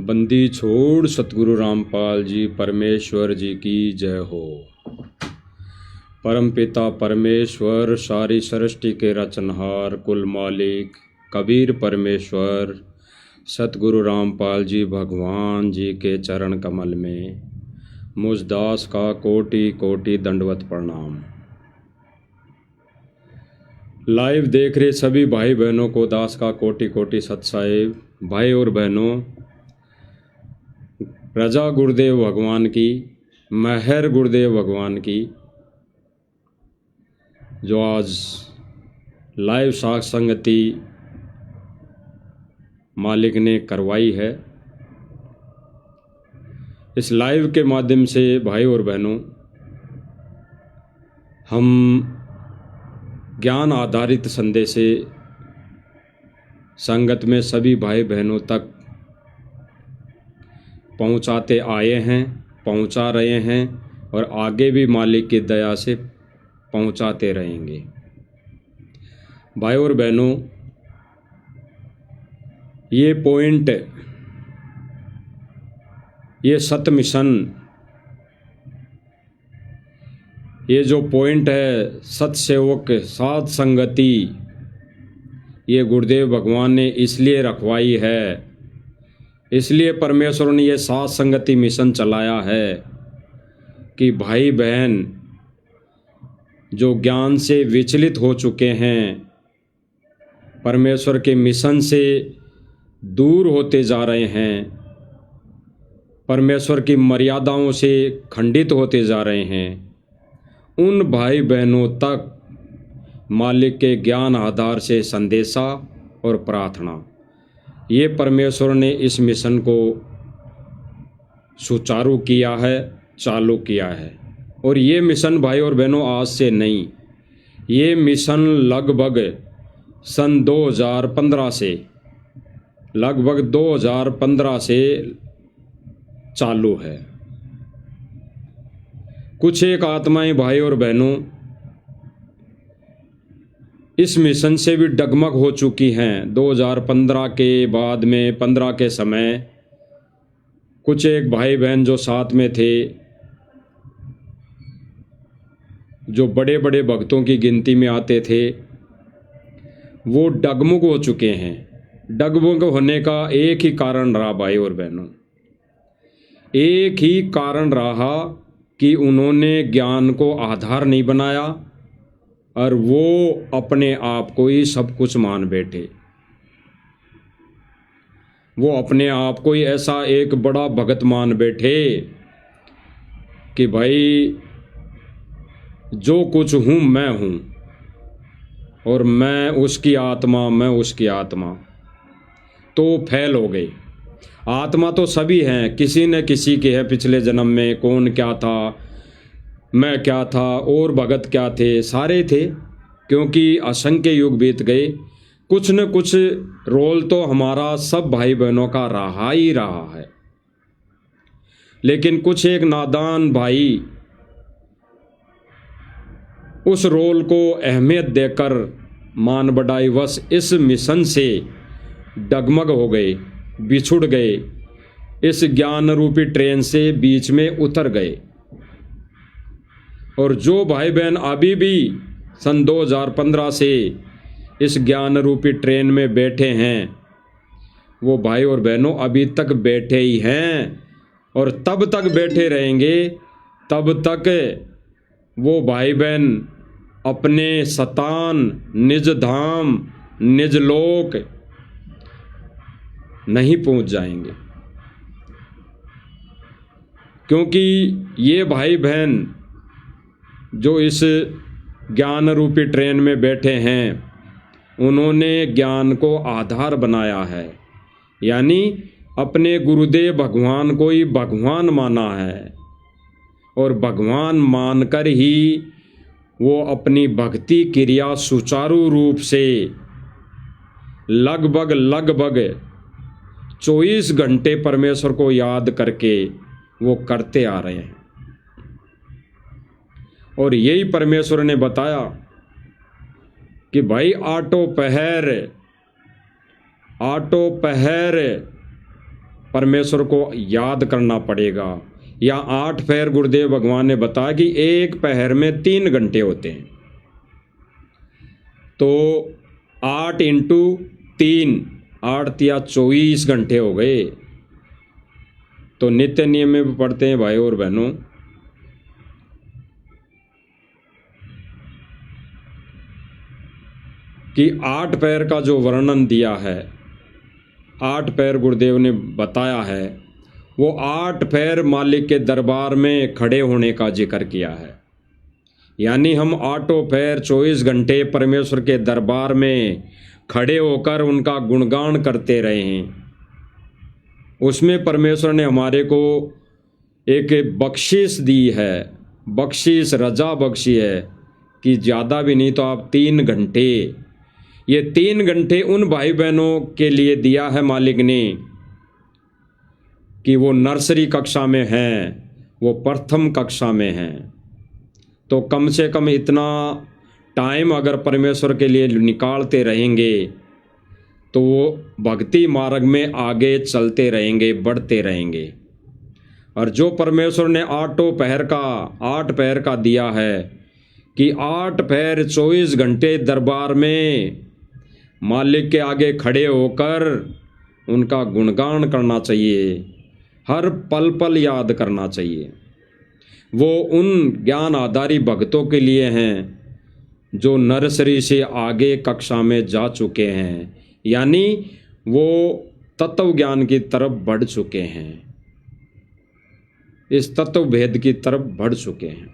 बंदी छोड़ सतगुरु रामपाल जी परमेश्वर जी की जय हो। परमपिता परमेश्वर सारी सृष्टि के रचनहार कुल मालिक कबीर परमेश्वर सतगुरु रामपाल जी भगवान जी के चरण कमल में मुझ दास का कोटि कोटि दंडवत प्रणाम। लाइव देख रहे सभी भाई बहनों को दास का कोटि कोटि सत साहिब। भाई और बहनों, रजा गुरुदेव भगवान की, महर गुरुदेव भगवान की, जो आज लाइव साख संगति मालिक ने करवाई है। इस लाइव के माध्यम से भाई और बहनों, हम ज्ञान आधारित संदेश संगत में सभी भाई बहनों तक पहुंचाते आए हैं, पहुंचा रहे हैं और आगे भी मालिक की दया से पहुंचाते रहेंगे। भाई और बहनों, ये पॉइंट, ये सत मिशन, ये जो पॉइंट है सत्सेवक साध संगति, ये गुरुदेव भगवान ने इसलिए रखवाई है, इसलिए परमेश्वर ने ये साध संगति मिशन चलाया है कि भाई बहन जो ज्ञान से विचलित हो चुके हैं, परमेश्वर के मिशन से दूर होते जा रहे हैं, परमेश्वर की मर्यादाओं से खंडित होते जा रहे हैं, उन भाई बहनों तक मालिक के ज्ञान आधार से संदेशा और प्रार्थना, ये परमेश्वर ने इस मिशन को सुचारू किया है, चालू किया है। और ये मिशन भाई और बहनों आज से नहीं, ये मिशन लगभग सन 2015 से, लगभग 2015 से चालू है। कुछ एक आत्माएं भाई और बहनों इस मिशन से भी डगमग हो चुकी हैं। 2015 के बाद में 15 के समय कुछ एक भाई बहन जो साथ में थे, जो बड़े बड़े भक्तों की गिनती में आते थे, वो डगमग हो चुके हैं। डगमग होने का एक ही कारण रहा भाई और बहनों, एक ही कारण रहा कि उन्होंने ज्ञान को आधार नहीं बनाया और वो अपने आप को ही सब कुछ मान बैठे। वो अपने आप को ही ऐसा एक बड़ा भगत मान बैठे कि भाई जो कुछ हूँ मैं हूँ और मैं उसकी आत्मा, मैं उसकी आत्मा। तो फैल हो गई। आत्मा तो सभी हैं, किसी न किसी के है। पिछले जन्म में कौन क्या था, मैं क्या था और भगत क्या थे, सारे थे, क्योंकि असंख्य युग बीत गए। कुछ न कुछ रोल तो हमारा सब भाई बहनों का रहा ही रहा है। लेकिन कुछ एक नादान भाई उस रोल को अहमियत देकर मान बढ़ाई वश इस मिशन से डगमग हो गए, बिछुड़ गए, इस ज्ञान रूपी ट्रेन से बीच में उतर गए। और जो भाई बहन अभी भी सन 2015 से इस ज्ञान रूपी ट्रेन में बैठे हैं, वो भाई और बहनों अभी तक बैठे ही हैं और तब तक बैठे रहेंगे, तब तक वो भाई बहन अपने सतान निज धाम निज लोक नहीं पहुंच जाएंगे। क्योंकि ये भाई बहन जो इस ज्ञान रूपी ट्रेन में बैठे हैं, उन्होंने ज्ञान को आधार बनाया है, यानी अपने गुरुदेव भगवान को ही भगवान माना है और भगवान मानकर ही वो अपनी भक्ति क्रिया सुचारू रूप से लगभग 24 घंटे परमेश्वर को याद करके वो करते आ रहे हैं। और यही परमेश्वर ने बताया कि भाई आटो पहर परमेश्वर को याद करना पड़ेगा। या 8 पहर गुरुदेव भगवान ने बताया कि एक पहर में 3 घंटे होते हैं, तो 8 इंटू 3, 8 या 24 घंटे हो गए। तो नित्य नियम में भी पढ़ते हैं भाई और बहनों कि 8 पैर का जो वर्णन दिया है, 8 पैर गुरुदेव ने बताया है, वो 8 पैर मालिक के दरबार में खड़े होने का जिक्र किया है। यानी हम 8 पैर 24 घंटे परमेश्वर के दरबार में खड़े होकर उनका गुणगान करते रहे हैं। उसमें परमेश्वर ने हमारे को एक बख्शिश दी है, बख्शिश रजा बख्शी है कि ज़्यादा भी नहीं तो आप 3 घंटे, ये 3 घंटे उन भाई बहनों के लिए दिया है मालिक ने कि वो नर्सरी कक्षा में हैं, वो प्रथम कक्षा में हैं। तो कम से कम इतना टाइम अगर परमेश्वर के लिए निकालते रहेंगे तो वो भक्ति मार्ग में आगे चलते रहेंगे, बढ़ते रहेंगे। और जो परमेश्वर ने 8 पहर का दिया है कि 8 पहर 24 घंटे दरबार में मालिक के आगे खड़े होकर उनका गुणगान करना चाहिए, हर पल पल याद करना चाहिए। वो उन ज्ञान आधारी भक्तों के लिए हैं जो नर्सरी से आगे कक्षा में जा चुके हैं, यानी वो तत्व ज्ञान की तरफ बढ़ चुके हैं, इस तत्व भेद की तरफ बढ़ चुके हैं।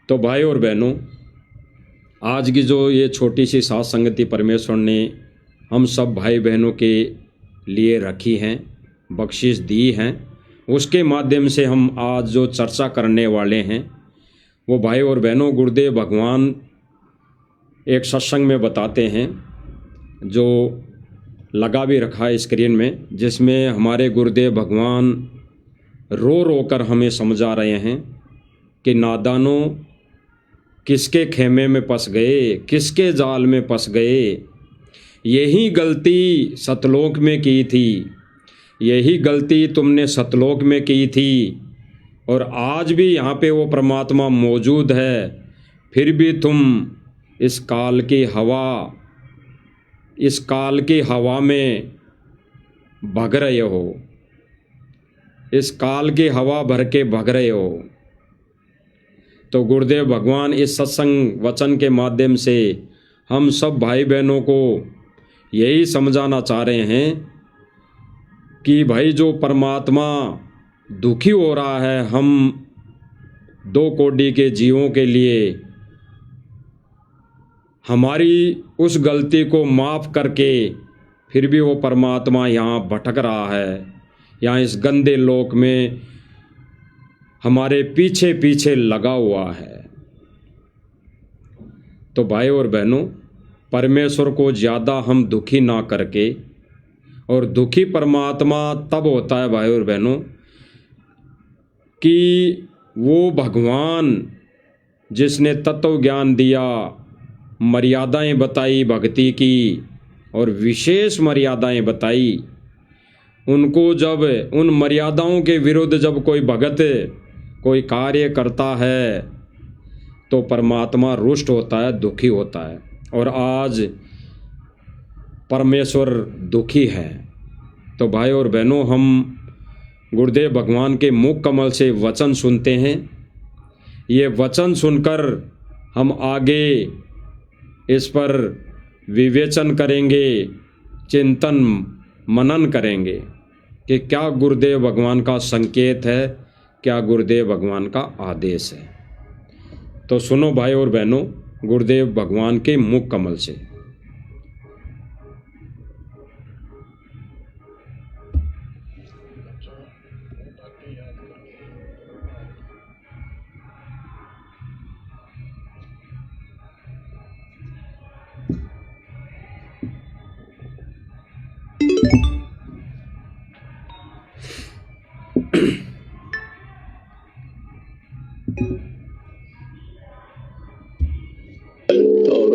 तो भाई और बहनों, आज की जो ये छोटी सी साथ संगति परमेश्वर ने हम सब भाई बहनों के लिए रखी हैं, बख्शिश दी हैं, उसके माध्यम से हम आज जो चर्चा करने वाले हैं वो भाई और बहनों गुरुदेव भगवान एक सत्संग में बताते हैं, जो लगा भी रखा है स्क्रीन में, जिसमें हमारे गुरुदेव भगवान रो रो कर हमें समझा रहे हैं कि नादानों किसके खेमे में फंस गए, किसके जाल में फंस गए। यही गलती सतलोक में की थी, यही गलती तुमने सतलोक में की थी, और आज भी यहाँ पे वो परमात्मा मौजूद है, फिर भी तुम इस काल की हवा में भग रहे हो, इस काल की हवा भर के भग रहे हो। तो गुरुदेव भगवान इस सत्संग वचन के माध्यम से हम सब भाई बहनों को यही समझाना चाह रहे हैं कि भाई जो परमात्मा दुखी हो रहा है हम 2 कोटि के जीवों के लिए, हमारी उस गलती को माफ़ करके फिर भी वो परमात्मा यहाँ भटक रहा है, यहाँ इस गंदे लोक में हमारे पीछे पीछे लगा हुआ है। तो भाई और बहनों, परमेश्वर को ज़्यादा हम दुखी ना करके, और दुखी परमात्मा तब होता है भाई और बहनों कि वो भगवान जिसने तत्व ज्ञान दिया, मर्यादाएं बताई भक्ति की और विशेष मर्यादाएं बताई, उनको जब उन मर्यादाओं के विरुद्ध जब कोई भगत कोई कार्य करता है तो परमात्मा रुष्ट होता है, दुखी होता है। और आज परमेश्वर दुखी है। तो भाई और बहनों, हम गुरुदेव भगवान के मुख कमल से वचन सुनते हैं। ये वचन सुनकर हम आगे इस पर विवेचन करेंगे, चिंतन मनन करेंगे कि क्या गुरुदेव भगवान का संकेत है, क्या गुरुदेव भगवान का आदेश है। तो सुनो भाई और बहनों, गुरुदेव भगवान के मुख कमल से। और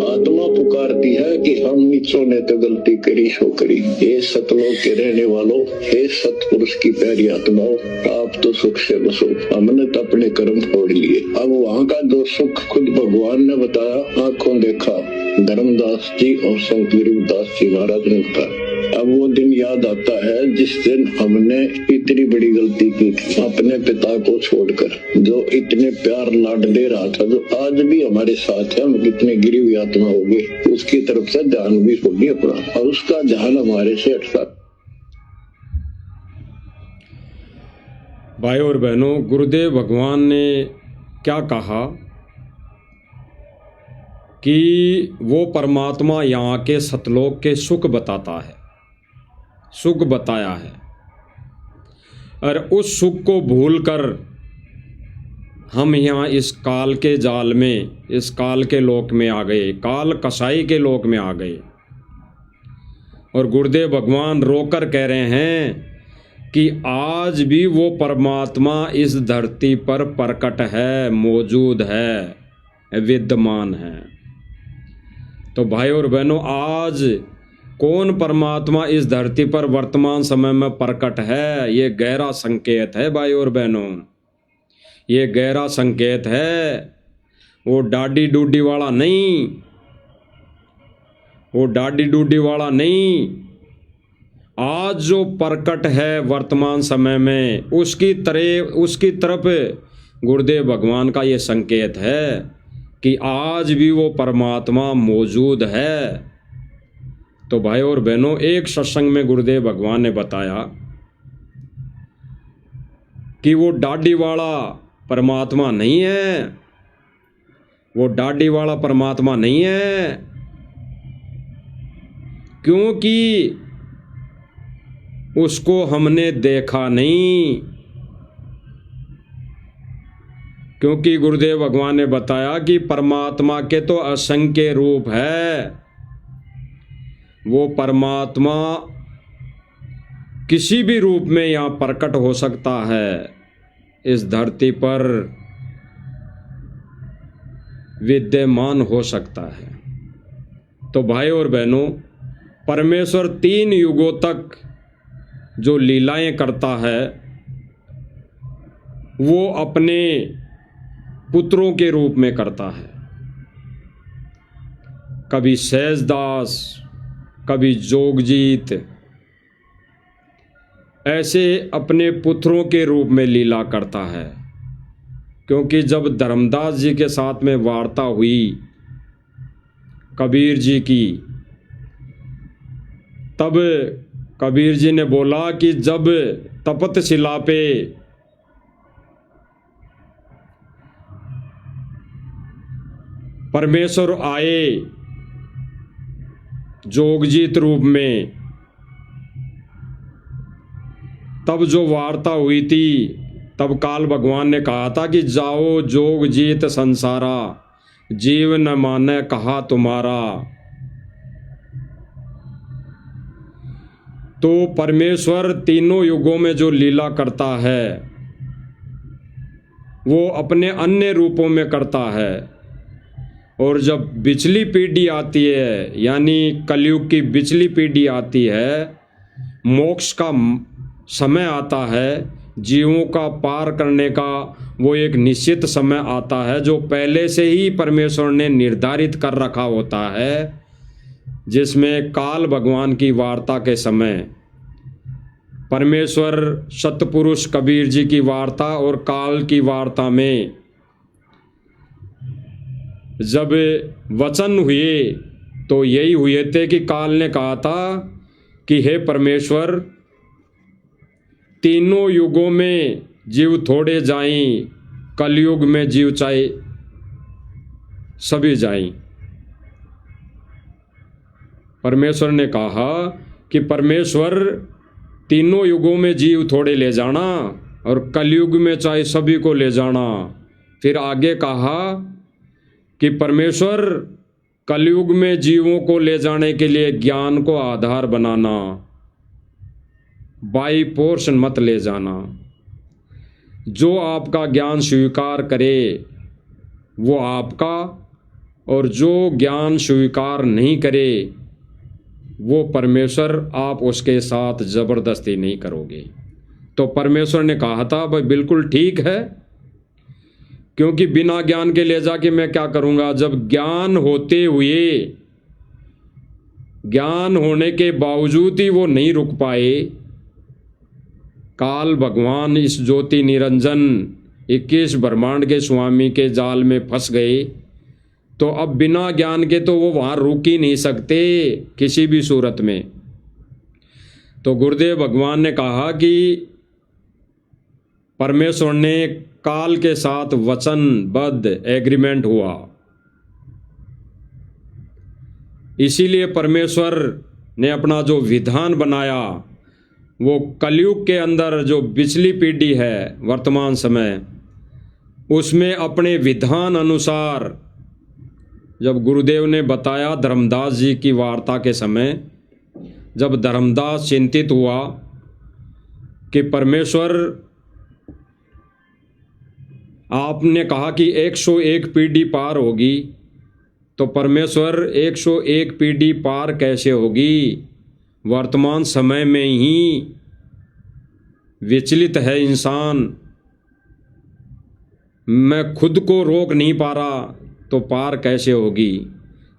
आत्मा पुकारती है कि हम नीचे सो ने तो गलती करी सो करी। हे सतलोक के रहने वालों, हे सतपुरुष की प्यारी आत्माओं, आप तो सुख से बसो, हमने तो अपने कर्म फोड़ लिए। अब वहाँ का जो सुख खुद भगवान ने बताया, आंखों देखा, धर्मदास जी और संत गिरिदास जी महाराज ने बताया। अब वो दिन याद आता है जिस दिन हमने इतनी बड़ी गलती की थी, अपने पिता को छोड़कर, जो इतने प्यार लाड दे रहा था, जो आज भी हमारे साथ है। हम कितने गिरी हुई आत्मा हो गए, उसकी तरफ से ध्यान भी छोड़िए अपना, और उसका ध्यान हमारे से हटता। भाई और बहनों, गुरुदेव भगवान ने क्या कहा कि वो परमात्मा यहाँ के सतलोक के सुख बताता है, सुख बताया है, और उस सुख को भूलकर हम यहाँ इस काल के जाल में, इस काल के लोक में आ गए, काल कसाई के लोक में आ गए। और गुरुदेव भगवान रोकर कह रहे हैं कि आज भी वो परमात्मा इस धरती पर प्रकट है, मौजूद है, विद्यमान है। तो भाई और बहनों, आज कौन परमात्मा इस धरती पर वर्तमान समय में प्रकट है, ये गहरा संकेत है भाई और बहनों, ये गहरा संकेत है। वो डाडी डूडी वाला नहीं, वो डाडी डूडी वाला नहीं, आज जो प्रकट है वर्तमान समय में, उसकी तरफ गुरुदेव भगवान का ये संकेत है कि आज भी वो परमात्मा मौजूद है। तो भाई और बहनों, एक सत्संग में गुरुदेव भगवान ने बताया कि वो डाडी वाला परमात्मा नहीं है, वो डाडी वाला परमात्मा नहीं है, क्योंकि उसको हमने देखा नहीं। क्योंकि गुरुदेव भगवान ने बताया कि परमात्मा के तो असंख्य रूप है, वो परमात्मा किसी भी रूप में यहाँ प्रकट हो सकता है, इस धरती पर विद्यमान हो सकता है। तो भाई और बहनों, परमेश्वर 3 युगों तक जो लीलाएं करता है, वो अपने पुत्रों के रूप में करता है। कभी सहजदास, कभी जोगजीत, ऐसे अपने पुत्रों के रूप में लीला करता है। क्योंकि जब धर्मदास जी के साथ में वार्ता हुई कबीर जी की, तब कबीर जी ने बोला कि जब तपत शिला पे परमेश्वर आए जोगजीत रूप में, तब जो वार्ता हुई थी, तब काल भगवान ने कहा था कि जाओ जोगजीत संसारा, जीव न माने कहा तुम्हारा। तो परमेश्वर तीनों युगों में जो लीला करता है, वो अपने अन्य रूपों में करता है। और जब बिचली पीढ़ी आती है, यानी कलयुग की बिचली पीढ़ी आती है, मोक्ष का समय आता है, जीवों का पार करने का वो एक निश्चित समय आता है, जो पहले से ही परमेश्वर ने निर्धारित कर रखा होता है, जिसमें काल भगवान की वार्ता के समय परमेश्वर सतपुरुष कबीर जी की वार्ता और काल की वार्ता में जब वचन हुए तो यही हुए थे कि काल ने कहा था कि हे परमेश्वर, तीनों युगों में जीव थोड़े जाएं, कलयुग में जीव चाहे सभी जाएं। परमेश्वर ने कहा कि परमेश्वर, तीनों युगों में जीव थोड़े ले जाना और कलयुग में चाहे सभी को ले जाना। फिर आगे कहा कि परमेश्वर, कलयुग में जीवों को ले जाने के लिए ज्ञान को आधार बनाना, बाई पोर्शन मत ले जाना। जो आपका ज्ञान स्वीकार करे वो आपका, और जो ज्ञान स्वीकार नहीं करे वो परमेश्वर आप उसके साथ ज़बरदस्ती नहीं करोगे। तो परमेश्वर ने कहा था भाई बिल्कुल ठीक है, क्योंकि बिना ज्ञान के ले जाके मैं क्या करूँगा। जब ज्ञान होते हुए, ज्ञान होने के बावजूद ही वो नहीं रुक पाए, काल भगवान इस ज्योति निरंजन 21 ब्रह्मांड के स्वामी के जाल में फंस गए, तो अब बिना ज्ञान के तो वो वहाँ रुक ही नहीं सकते किसी भी सूरत में। तो गुरुदेव भगवान ने कहा कि परमेश्वर ने काल के साथ वचनबद्ध एग्रीमेंट हुआ, इसीलिए परमेश्वर ने अपना जो विधान बनाया वो कलयुग के अंदर जो पिछली पीढ़ी है वर्तमान समय, उसमें अपने विधान अनुसार जब गुरुदेव ने बताया धर्मदास जी की वार्ता के समय, जब धर्मदास चिंतित हुआ कि परमेश्वर आपने कहा कि 101 पीढ़ी पार होगी, तो परमेश्वर 101 पीढ़ी पार कैसे होगी? वर्तमान समय में ही विचलित है इंसान, मैं खुद को रोक नहीं पा रहा, तो पार कैसे होगी?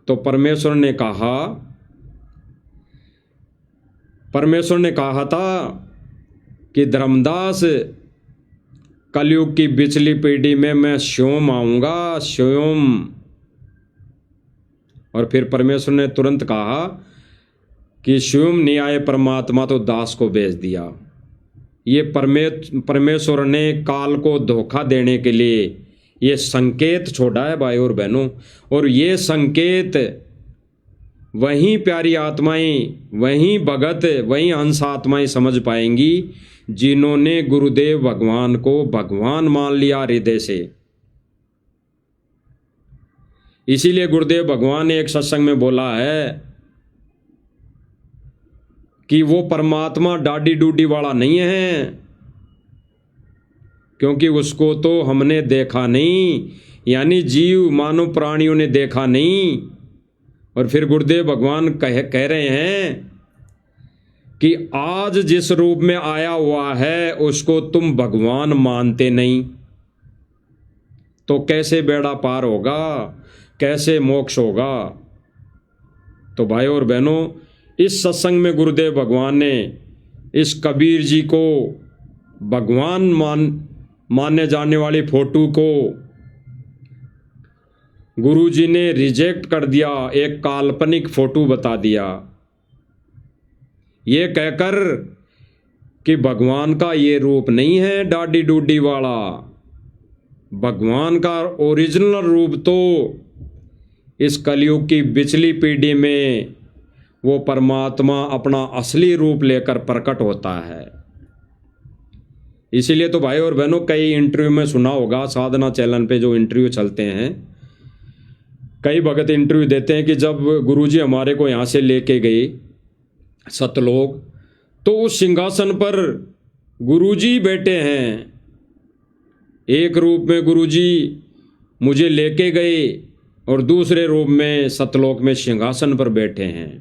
तो परमेश्वर ने कहा था कि धर्मदास कलयुग की पिछली पीढ़ी में मैं स्वयं आऊँगा, स्वयं। और फिर परमेश्वर ने तुरंत कहा कि स्वयं नहीं आए परमात्मा तो दास को भेज दिया। ये परमेश्वर ने काल को धोखा देने के लिए ये संकेत छोड़ा है भाई और बहनों। और ये संकेत वहीं प्यारी आत्माएं, वहीं भगत, वहीं हंस आत्माएं समझ पाएंगी जिन्होंने गुरुदेव भगवान को भगवान मान लिया हृदय से। इसीलिए गुरुदेव भगवान ने एक सत्संग में बोला है कि वो परमात्मा डाडी डूडी वाला नहीं है, क्योंकि उसको तो हमने देखा नहीं, यानी जीव मानव प्राणियों ने देखा नहीं। और फिर गुरुदेव भगवान कह रहे हैं कि आज जिस रूप में आया हुआ है उसको तुम भगवान मानते नहीं, तो कैसे बेड़ा पार होगा, कैसे मोक्ष होगा? तो भाई और बहनों, इस सत्संग में गुरुदेव भगवान ने इस कबीर जी को भगवान मानने जाने वाली फोटो को गुरु जी ने रिजेक्ट कर दिया, एक काल्पनिक फोटो बता दिया, ये कहकर कि भगवान का ये रूप नहीं है डाडी डूडी वाला। भगवान का ओरिजिनल रूप तो इस कलयुग की पिछली पीढ़ी में वो परमात्मा अपना असली रूप लेकर प्रकट होता है। इसीलिए तो भाई और बहनों, कई इंटरव्यू में सुना होगा, साधना चैनल पे जो इंटरव्यू चलते हैं, कई भगत इंटरव्यू देते हैं कि जब गुरुजी हमारे को यहाँ से लेके गए सतलोक, तो उस सिंहासन पर गुरुजी बैठे हैं। एक रूप में गुरुजी मुझे लेके गए और दूसरे रूप में सतलोक में सिंहासन पर बैठे हैं।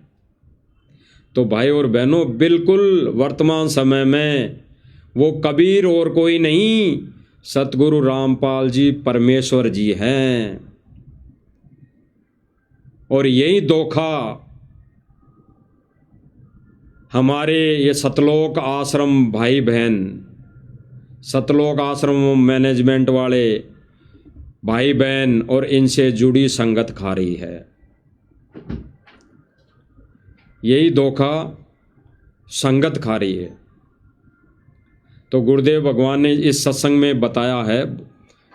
तो भाई और बहनों, बिल्कुल वर्तमान समय में वो कबीर और कोई नहीं, सतगुरु रामपाल जी परमेश्वर जी हैं। और यही धोखा हमारे ये सतलोक आश्रम भाई बहन, सतलोक आश्रम मैनेजमेंट वाले भाई बहन और इनसे जुड़ी संगत खा रही है। यही धोखा संगत खा रही है। तो गुरुदेव भगवान ने इस सत्संग में बताया है,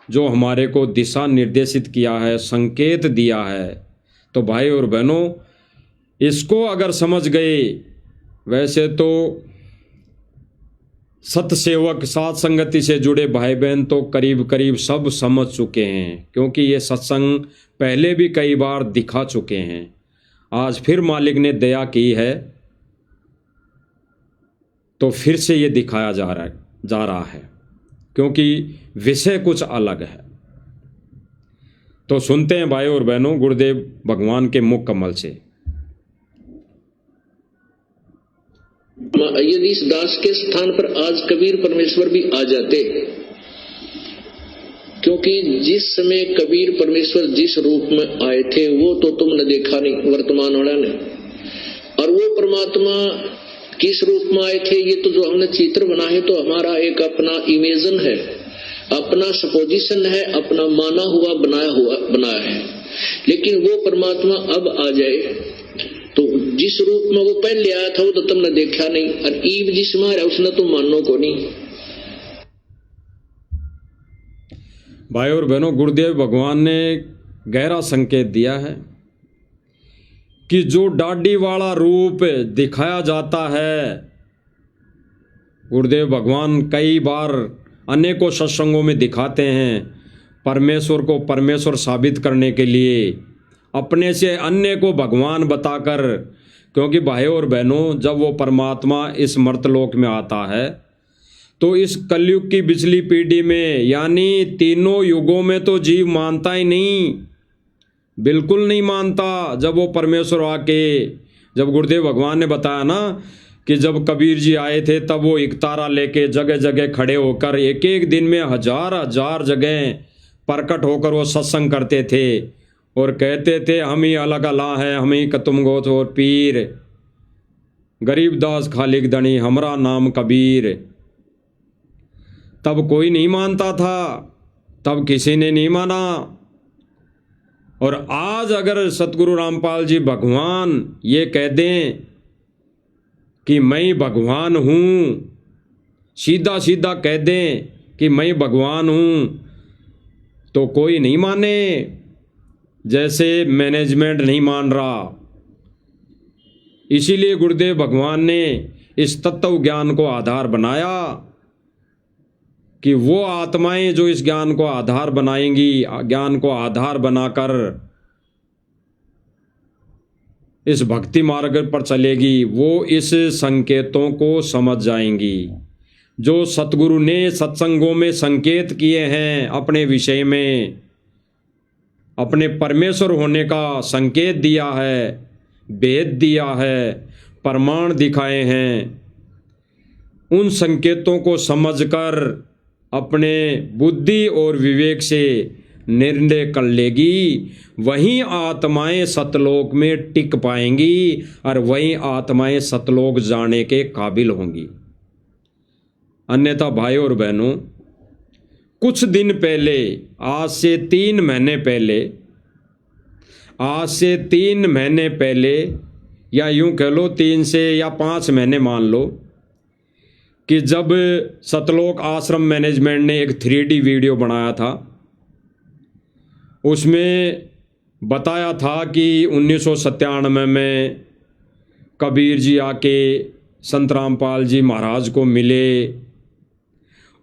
जो हमारे को दिशा निर्देशित किया है, संकेत दिया है। तो भाई और बहनों, इसको अगर समझ गए, वैसे तो सतसेवक साथ संगति से जुड़े भाई बहन तो करीब करीब सब समझ चुके हैं, क्योंकि ये सत्संग पहले भी कई बार दिखा चुके हैं। आज फिर मालिक ने दया की है तो फिर से ये दिखाया जा रहा है, क्योंकि विषय कुछ अलग है। तो सुनते हैं भाई और बहनों गुरुदेव भगवान के मुख कमल से। यदि इस दास के स्थान पर आज कबीर परमेश्वर भी आ जाते, क्योंकि जिस समय कबीर परमेश्वर जिस रूप में आए थे वो तो तुमने देखा नहीं वर्तमान वाला ने, और वो परमात्मा किस रूप में आए थे ये तो जो हमने चित्र बना है तो हमारा एक अपना इमेजन है, अपना सपोजिशन है, अपना माना हुआ बनाया है। लेकिन वो परमात्मा अब आ जाए तो जिस रूप में वो पहले आया था वो तो तुमने देखा नहीं, और ईब जिस में आया उसने तो मानो को नहीं। भाई और बहनों, गुरुदेव भगवान ने गहरा संकेत दिया है कि जो डाडी वाला रूप दिखाया जाता है, गुरुदेव भगवान कई बार अनेकों सत्संगों में दिखाते हैं, परमेश्वर को परमेश्वर साबित करने के लिए अपने से अन्य को भगवान बताकर। क्योंकि भाई और बहनों, जब वो परमात्मा इस मर्तलोक में आता है तो इस कलयुग की पिछली पीढ़ी में यानी तीनों युगों में तो जीव मानता ही नहीं, बिल्कुल नहीं मानता। जब वो परमेश्वर आके, जब गुरुदेव भगवान ने बताया ना कि जब कबीर जी आए थे तब वो एक तारा लेके जगह जगह खड़े होकर एक एक दिन में हजार हजार जगह प्रकट होकर वो सत्संग करते थे और कहते थे हम ही अलग अला हैं, हम ही कतुम गोत और पीर, गरीबदास खालिक दणी हमारा नाम कबीर। तब कोई नहीं मानता था, तब किसी ने नहीं माना। और आज अगर सतगुरु रामपाल जी भगवान ये कह दें कि मैं भगवान हूँ, सीधा सीधा कह दें कि मैं भगवान हूँ, तो कोई नहीं माने। जैसे मैनेजमेंट नहीं मान रहा। इसीलिए गुरुदेव भगवान ने इस तत्व ज्ञान को आधार बनाया कि वो आत्माएं जो इस ज्ञान को आधार बनाएंगी, ज्ञान को आधार बनाकर इस भक्ति मार्ग पर चलेगी, वो इस संकेतों को समझ जाएंगी जो सतगुरु ने सत्संगों में संकेत किए हैं, अपने विषय में अपने परमेश्वर होने का संकेत दिया है, भेद दिया है, प्रमाण दिखाए हैं। उन संकेतों को समझकर अपने बुद्धि और विवेक से निर्णय कर लेगी, वहीं आत्माएं सतलोक में टिक पाएंगी और वहीं आत्माएं सतलोक जाने के काबिल होंगी। अन्यथा भाई और बहनों, कुछ दिन पहले, आज से 3 महीने पहले, या यूं कह लो 3 से या 5 महीने मान लो, कि जब सतलोक आश्रम मैनेजमेंट ने एक 3D वीडियो बनाया था, उसमें बताया था कि 1997 में कबीर जी आके संत रामपाल जी महाराज को मिले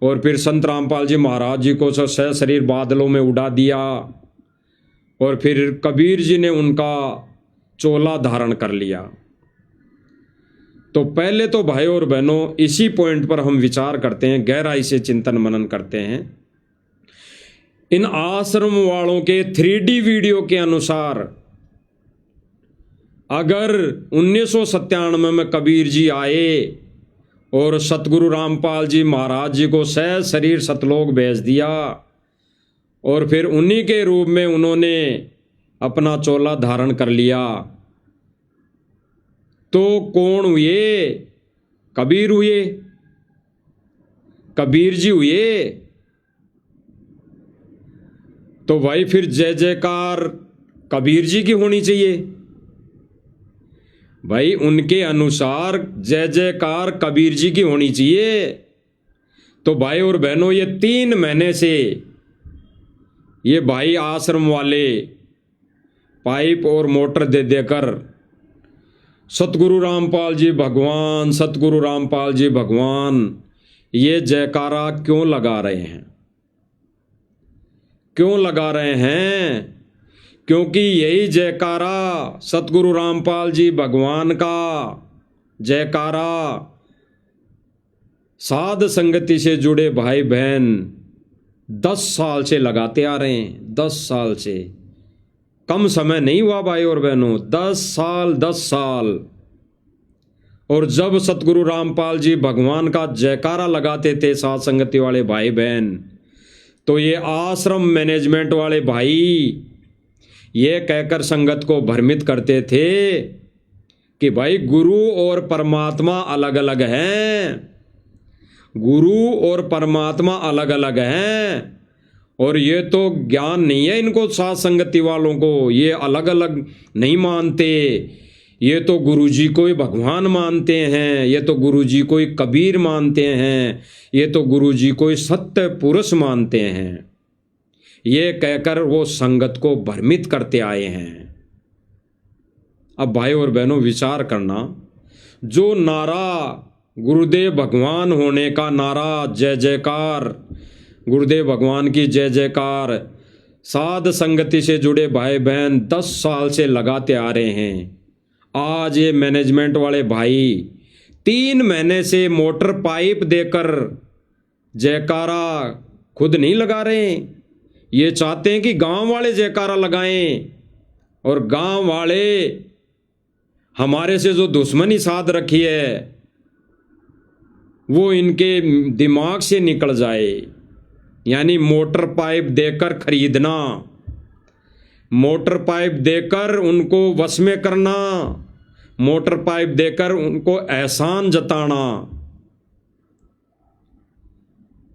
और फिर संत रामपाल जी महाराज जी को सशरीर बादलों में उड़ा दिया और फिर कबीर जी ने उनका चोला धारण कर लिया। तो पहले तो भाई और बहनों, इसी पॉइंट पर हम विचार करते हैं, गहराई से चिंतन मनन करते हैं। इन आश्रम वालों के 3D वीडियो के अनुसार अगर 1997 में कबीर जी आए और सतगुरु रामपाल जी महाराज जी को सहज शरीर सतलोक भेज दिया और फिर उन्हीं के रूप में उन्होंने अपना चोला धारण कर लिया, तो कौन हुए? कबीर हुए, कबीर जी हुए। तो भाई फिर जय जयकार कबीर जी की होनी चाहिए। भाई उनके अनुसार जय जयकार कबीर जी की होनी चाहिए। तो भाई और बहनों, ये 3 महीने से ये भाई आश्रम वाले पाइप और मोटर दे देकर सतगुरु रामपाल जी भगवान, सतगुरु रामपाल जी भगवान ये जयकारा क्यों लगा रहे हैं? क्यों लगा रहे हैं? क्योंकि यही जयकारा सतगुरु रामपाल जी भगवान का जयकारा साध संगति से जुड़े भाई बहन 10 साल से लगाते आ रहे हैं। 10 साल से कम समय नहीं हुआ भाई और बहनों, 10 साल। और जब सतगुरु रामपाल जी भगवान का जयकारा लगाते थे साध संगति वाले भाई बहन, तो ये आश्रम मैनेजमेंट वाले भाई ये कहकर संगत को भ्रमित करते थे कि भाई गुरु और परमात्मा अलग अलग हैं, गुरु और परमात्मा अलग अलग हैं, और ये तो ज्ञान नहीं है इनको साध संगति वालों को, ये अलग अलग नहीं मानते, ये तो गुरुजी को ही भगवान मानते हैं, ये तो गुरुजी को ही कबीर मानते हैं, ये तो गुरुजी को ही सत्य पुरुष मानते हैं। ये कहकर वो संगत को भ्रमित करते आए हैं। अब भाई और बहनों विचार करना, जो नारा गुरुदेव भगवान होने का नारा, जय जयकार गुरुदेव भगवान की जय जयकार, साध संगति से जुड़े भाई बहन 10 साल से लगाते आ रहे हैं। आज ये मैनेजमेंट वाले भाई 3 महीने से मोटर पाइप देकर जयकारा खुद नहीं लगा रहे, ये चाहते हैं कि गांव वाले जयकारा लगाएं, और गांव वाले हमारे से जो दुश्मनी साध रखी है वो इनके दिमाग से निकल जाए। यानी मोटर पाइप देकर खरीदना, मोटर पाइप देकर उनको वश में करना, मोटर पाइप देकर उनको एहसान जताना,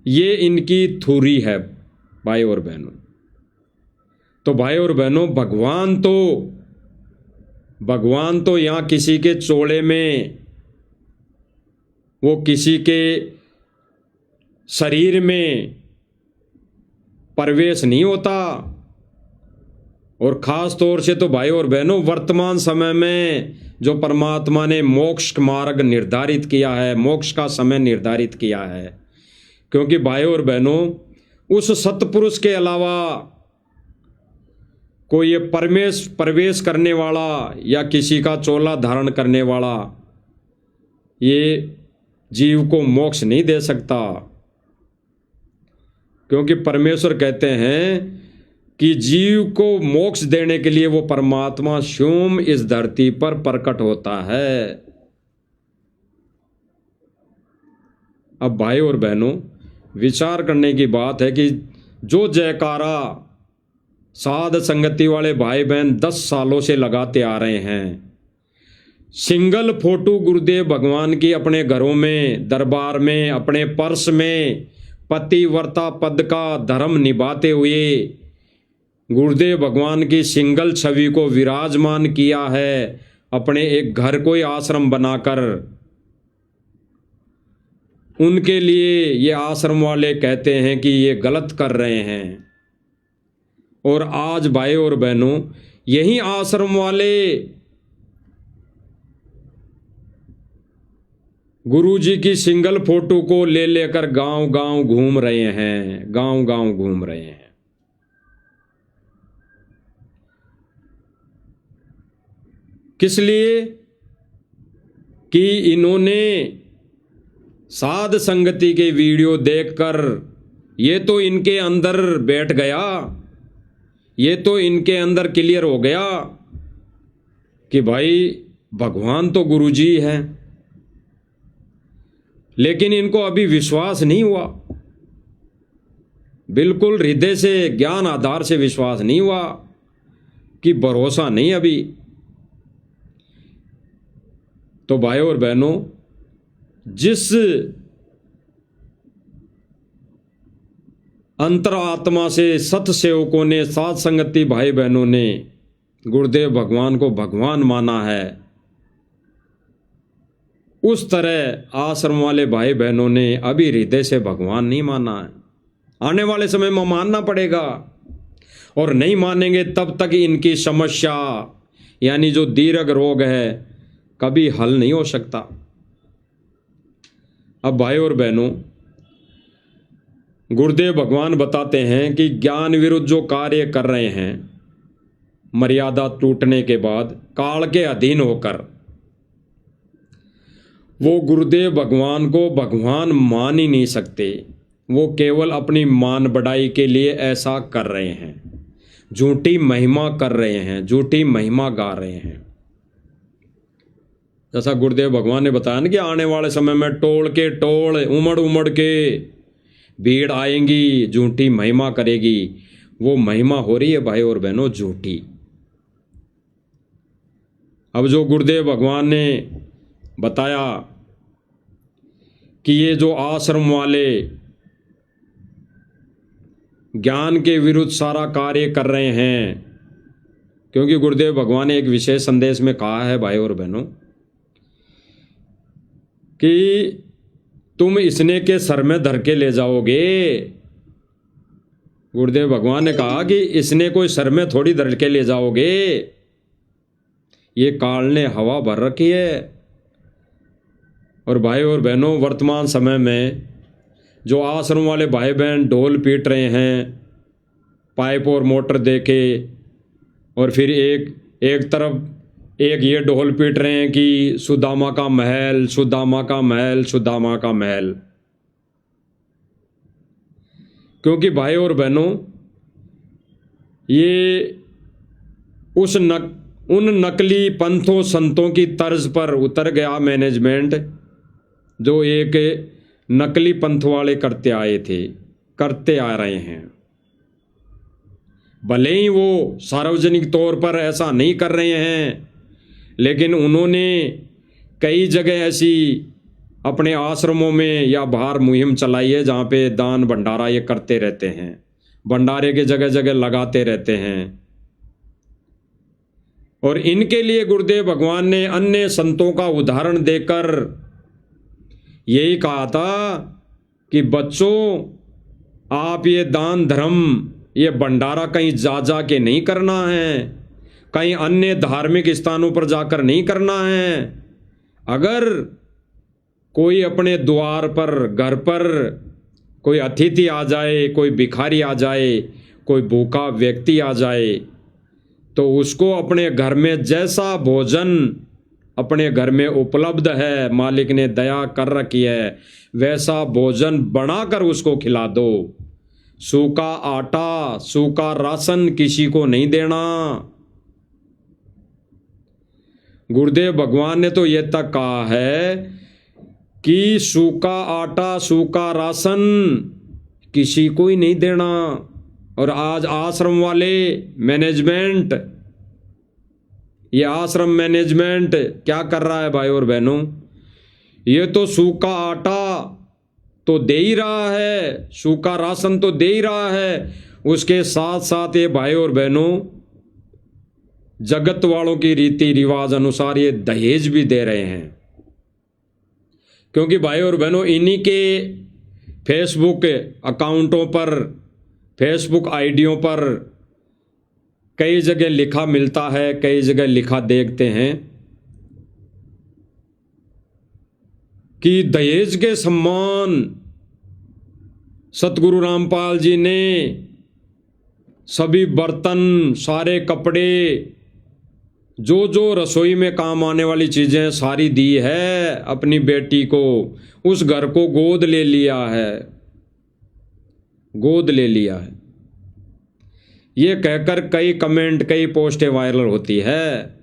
ये इनकी थ्योरी है भाई और बहनों। तो भाई और बहनों, भगवान तो यहाँ किसी के चोले में, वो किसी के शरीर में प्रवेश नहीं होता। और ख़ास तौर से तो भाई और बहनों, वर्तमान समय में जो परमात्मा ने मोक्ष मार्ग निर्धारित किया है, मोक्ष का समय निर्धारित किया है, क्योंकि भाई और बहनों उस सतपुरुष के अलावा कोई ये प्रवेश करने वाला या किसी का चोला धारण करने वाला ये जीव को मोक्ष नहीं दे सकता। क्योंकि परमेश्वर कहते हैं कि जीव को मोक्ष देने के लिए वो परमात्मा स्वयं इस धरती पर प्रकट होता है। अब भाई और बहनों, विचार करने की बात है कि जो जयकारा साध संगति वाले भाई बहन 10 सालों से लगाते आ रहे हैं, सिंगल फोटो गुरुदेव भगवान की अपने घरों में, दरबार में, अपने पर्स में पतिव्रता पद का धर्म निभाते हुए गुरुदेव भगवान की सिंगल छवि को विराजमान किया है, अपने एक घर को ही आश्रम बनाकर। उनके लिए ये आश्रम वाले कहते हैं कि ये गलत कर रहे हैं। और आज भाई और बहनों, यही आश्रम वाले गुरुजी की सिंगल फोटो को ले लेकर गांव गांव घूम रहे हैं, गांव गांव घूम रहे हैं। किस लिए? कि इन्होंने साध संगति के वीडियो देखकर ये तो इनके अंदर बैठ गया, ये तो इनके अंदर क्लियर हो गया कि भाई भगवान तो गुरुजी है, लेकिन इनको अभी विश्वास नहीं हुआ, बिल्कुल हृदय से, ज्ञान आधार से विश्वास नहीं हुआ, कि भरोसा नहीं अभी। तो भाई और बहनों, जिस अंतरात्मा से सत सेवकों ने, साध संगति भाई बहनों ने गुरुदेव भगवान को भगवान माना है, उस तरह आश्रम वाले भाई बहनों ने अभी हृदय से भगवान नहीं माना है। आने वाले समय में मानना पड़ेगा, और नहीं मानेंगे तब तक इनकी समस्या यानी जो दीर्घ रोग है कभी हल नहीं हो सकता। अब भाई और बहनों, गुरुदेव भगवान बताते हैं कि ज्ञान विरुद्ध जो कार्य कर रहे हैं, मर्यादा टूटने के बाद काल के अधीन होकर, वो गुरुदेव भगवान को भगवान मान ही नहीं सकते। वो केवल अपनी मान बढ़ाई के लिए ऐसा कर रहे हैं, झूठी महिमा कर रहे हैं, झूठी महिमा गा रहे हैं। जैसा गुरुदेव भगवान ने बताया ना कि आने वाले समय में टोल के टोल उमड़ उमड़ के भीड़ आएंगी, झूठी महिमा करेगी। वो महिमा हो रही है भाई और बहनों झूठी। अब जो गुरुदेव भगवान ने बताया कि ये जो आश्रम वाले ज्ञान के विरुद्ध सारा कार्य कर रहे हैं, क्योंकि गुरुदेव भगवान ने एक विशेष संदेश में कहा है भाई और बहनों कि तुम इसने के सर में धर के ले जाओगे। गुरुदेव भगवान ने कहा कि इसने कोई सर में थोड़ी धर के ले जाओगे, ये काल ने हवा भर रखी है। और भाई और बहनों वर्तमान समय में जो आश्रम वाले भाई बहन ढोल पीट रहे हैं, पाइप और मोटर देके, और फिर एक तरफ एक ये ढोल पीट रहे हैं कि सुदामा का महल, सुदामा का महल, सुदामा का महल। क्योंकि भाई और बहनों ये उन नकली पंथों संतों की तर्ज पर उतर गया मैनेजमेंट, जो एक नकली पंथ वाले करते आ रहे हैं। भले ही वो सार्वजनिक तौर पर ऐसा नहीं कर रहे हैं, लेकिन उन्होंने कई जगह ऐसी अपने आश्रमों में या बाहर मुहिम चलाई है जहाँ पे दान भंडारा ये करते रहते हैं, भंडारे के जगह जगह लगाते रहते हैं। और इनके लिए गुरुदेव भगवान ने अन्य संतों का उदाहरण देकर यही कहा था कि बच्चों, आप ये दान धर्म, ये भंडारा कहीं जा के नहीं करना है, कहीं अन्य धार्मिक स्थानों पर जाकर नहीं करना है। अगर कोई अपने द्वार पर, घर पर कोई अतिथि आ जाए, कोई भिखारी आ जाए, कोई भूखा व्यक्ति आ जाए, तो उसको अपने घर में जैसा भोजन अपने घर में उपलब्ध है, मालिक ने दया कर रखी है, वैसा भोजन बनाकर उसको खिला दो। सूखा आटा, सूखा राशन किसी को नहीं देना। गुरुदेव भगवान ने तो यह तक कहा है कि सूखा आटा, सूखा राशन किसी को ही नहीं देना। और आज आश्रम वाले मैनेजमेंट, ये आश्रम मैनेजमेंट क्या कर रहा है भाई और बहनों, ये तो सूखा आटा तो दे ही रहा है, सूखा राशन तो दे ही रहा है, उसके साथ साथ ये भाई और बहनों जगत वालों की रीति रिवाज अनुसार ये दहेज भी दे रहे हैं। क्योंकि भाई और बहनों इन्हीं के फेसबुक अकाउंटों पर, फेसबुक आईडियों पर कई जगह लिखा मिलता है, कई जगह लिखा देखते हैं कि दहेज के सम्मान सतगुरु रामपाल जी ने सभी बर्तन, सारे कपड़े, जो जो रसोई में काम आने वाली चीजें सारी दी है अपनी बेटी को। उस घर को गोद ले लिया है, गोद ले लिया है, ये कहकर कई कमेंट, कई पोस्टें वायरल होती है।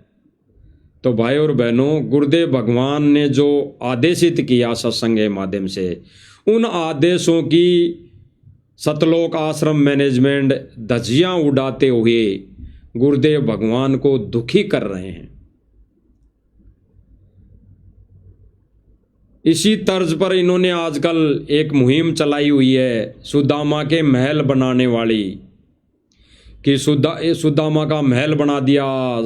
तो भाई और बहनों गुरुदेव भगवान ने जो आदेशित किया सत्संग के माध्यम से, उन आदेशों की सतलोक आश्रम मैनेजमेंट धज्जियां उड़ाते हुए गुरुदेव भगवान को दुखी कर रहे हैं। इसी तर्ज पर इन्होंने आजकल एक मुहिम चलाई हुई है सुदामा के महल बनाने वाली, कि सुदामा का महल बना दिया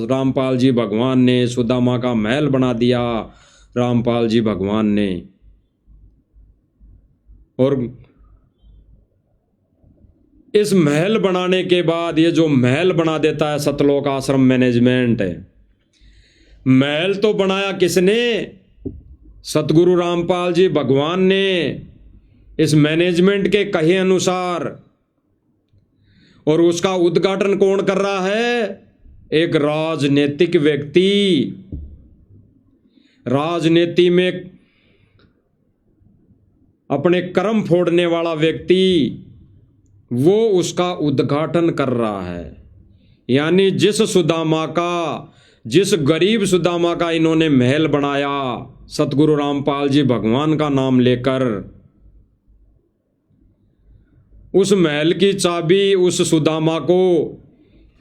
रामपाल जी भगवान ने, सुदामा का महल बना दिया रामपाल जी भगवान ने। और इस महल बनाने के बाद ये जो महल बना देता है सतलोक आश्रम मैनेजमेंट, महल तो बनाया किसने? सतगुरु रामपाल जी भगवान ने इस मैनेजमेंट के कहे अनुसार। और उसका उद्घाटन कौन कर रहा है? एक राजनीतिक व्यक्ति, राजनीति में अपने कर्म फोड़ने वाला व्यक्ति, वो उसका उद्घाटन कर रहा है। यानी जिस सुदामा का, जिस गरीब सुदामा का इन्होंने महल बनाया सतगुरु रामपाल जी भगवान का नाम लेकर, उस महल की चाबी उस सुदामा को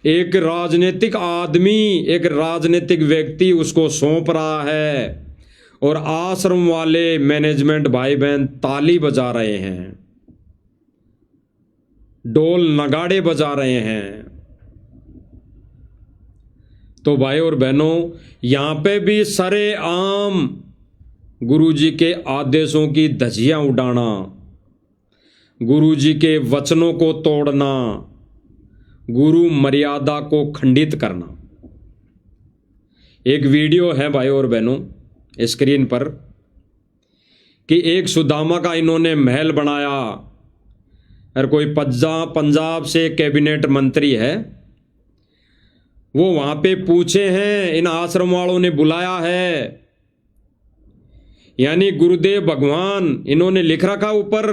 एक राजनीतिक आदमी, एक राजनीतिक व्यक्ति उसको सौंप रहा है और आश्रम वाले मैनेजमेंट भाई बहन ताली बजा रहे हैं, ढोल नगाड़े बजा रहे हैं। तो भाई और बहनों, यहां पे भी सरेआम गुरुजी के आदेशों की धज्जियां उड़ाना, गुरुजी के वचनों को तोड़ना, गुरु मर्यादा को खंडित करना। एक वीडियो है भाई और बहनों स्क्रीन पर कि एक सुदामा का इन्होंने महल बनाया और कोई पंजाब से कैबिनेट मंत्री है, वो वहां पे पूछे हैं, इन आश्रम वालों ने बुलाया है, यानी गुरुदेव भगवान इन्होंने लिख रखा ऊपर,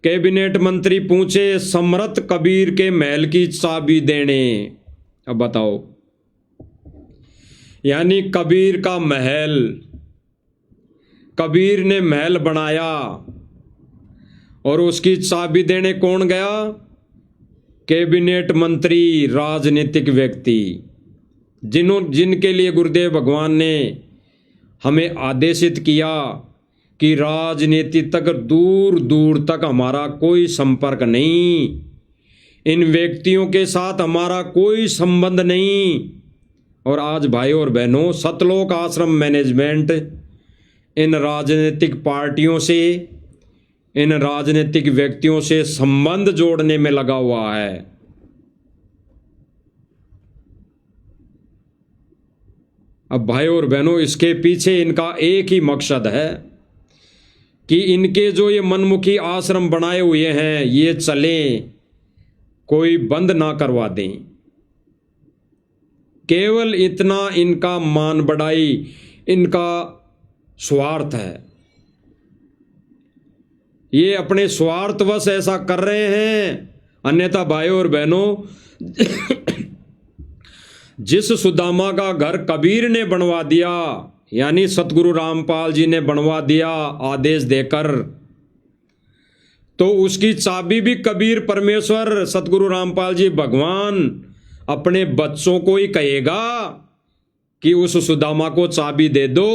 कैबिनेट मंत्री पूछे समर्थ कबीर के महल की चाबी देने। अब बताओ, यानी कबीर का महल, कबीर ने महल बनाया और उसकी चाबी देने कौन गया? कैबिनेट मंत्री, राजनीतिक व्यक्ति, जिनके लिए गुरुदेव भगवान ने हमें आदेशित किया कि राजनीति तक दूर दूर तक हमारा कोई संपर्क नहीं, इन व्यक्तियों के साथ हमारा कोई संबंध नहीं। और आज भाई और बहनों, सतलोक आश्रम मैनेजमेंट इन राजनीतिक पार्टियों से, इन राजनीतिक व्यक्तियों से संबंध जोड़ने में लगा हुआ है। अब भाई और बहनों, इसके पीछे इनका एक ही मकसद है कि इनके जो ये मनमुखी आश्रम बनाए हुए हैं ये चलें, कोई बंद ना करवा दें। केवल इतना इनका मान बढ़ाई, इनका स्वार्थ है। ये अपने स्वार्थवश ऐसा कर रहे हैं, अन्यथा भाई और बहनों जिस सुदामा का घर कबीर ने बनवा दिया, यानी सतगुरु रामपाल जी ने बनवा दिया आदेश देकर, तो उसकी चाबी भी कबीर परमेश्वर सतगुरु रामपाल जी भगवान अपने बच्चों को ही कहेगा कि उस सुदामा को चाबी दे दो,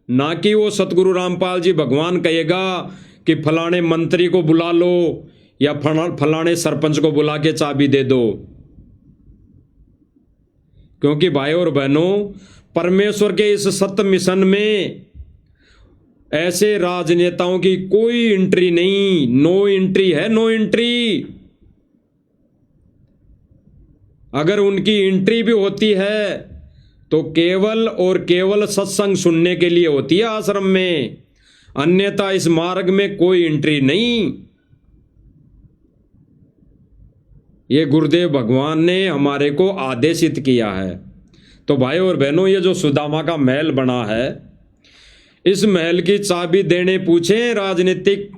ना कि वो सतगुरु रामपाल जी भगवान कहेगा कि फलाने मंत्री को बुला लो या फलाने सरपंच को बुला के चाबी दे दो। क्योंकि भाई और बहनों, परमेश्वर के इस सत्य मिशन में ऐसे राजनेताओं की कोई एंट्री नहीं, नो एंट्री है, नो एंट्री। अगर उनकी एंट्री भी होती है तो केवल और केवल सत्संग सुनने के लिए होती है आश्रम में, अन्यथा इस मार्ग में कोई एंट्री नहीं। ये गुरुदेव भगवान ने हमारे को आदेशित किया है। तो भाई और बहनों, ये जो सुदामा का महल बना है, इस महल की चाबी देने पूछे राजनीतिक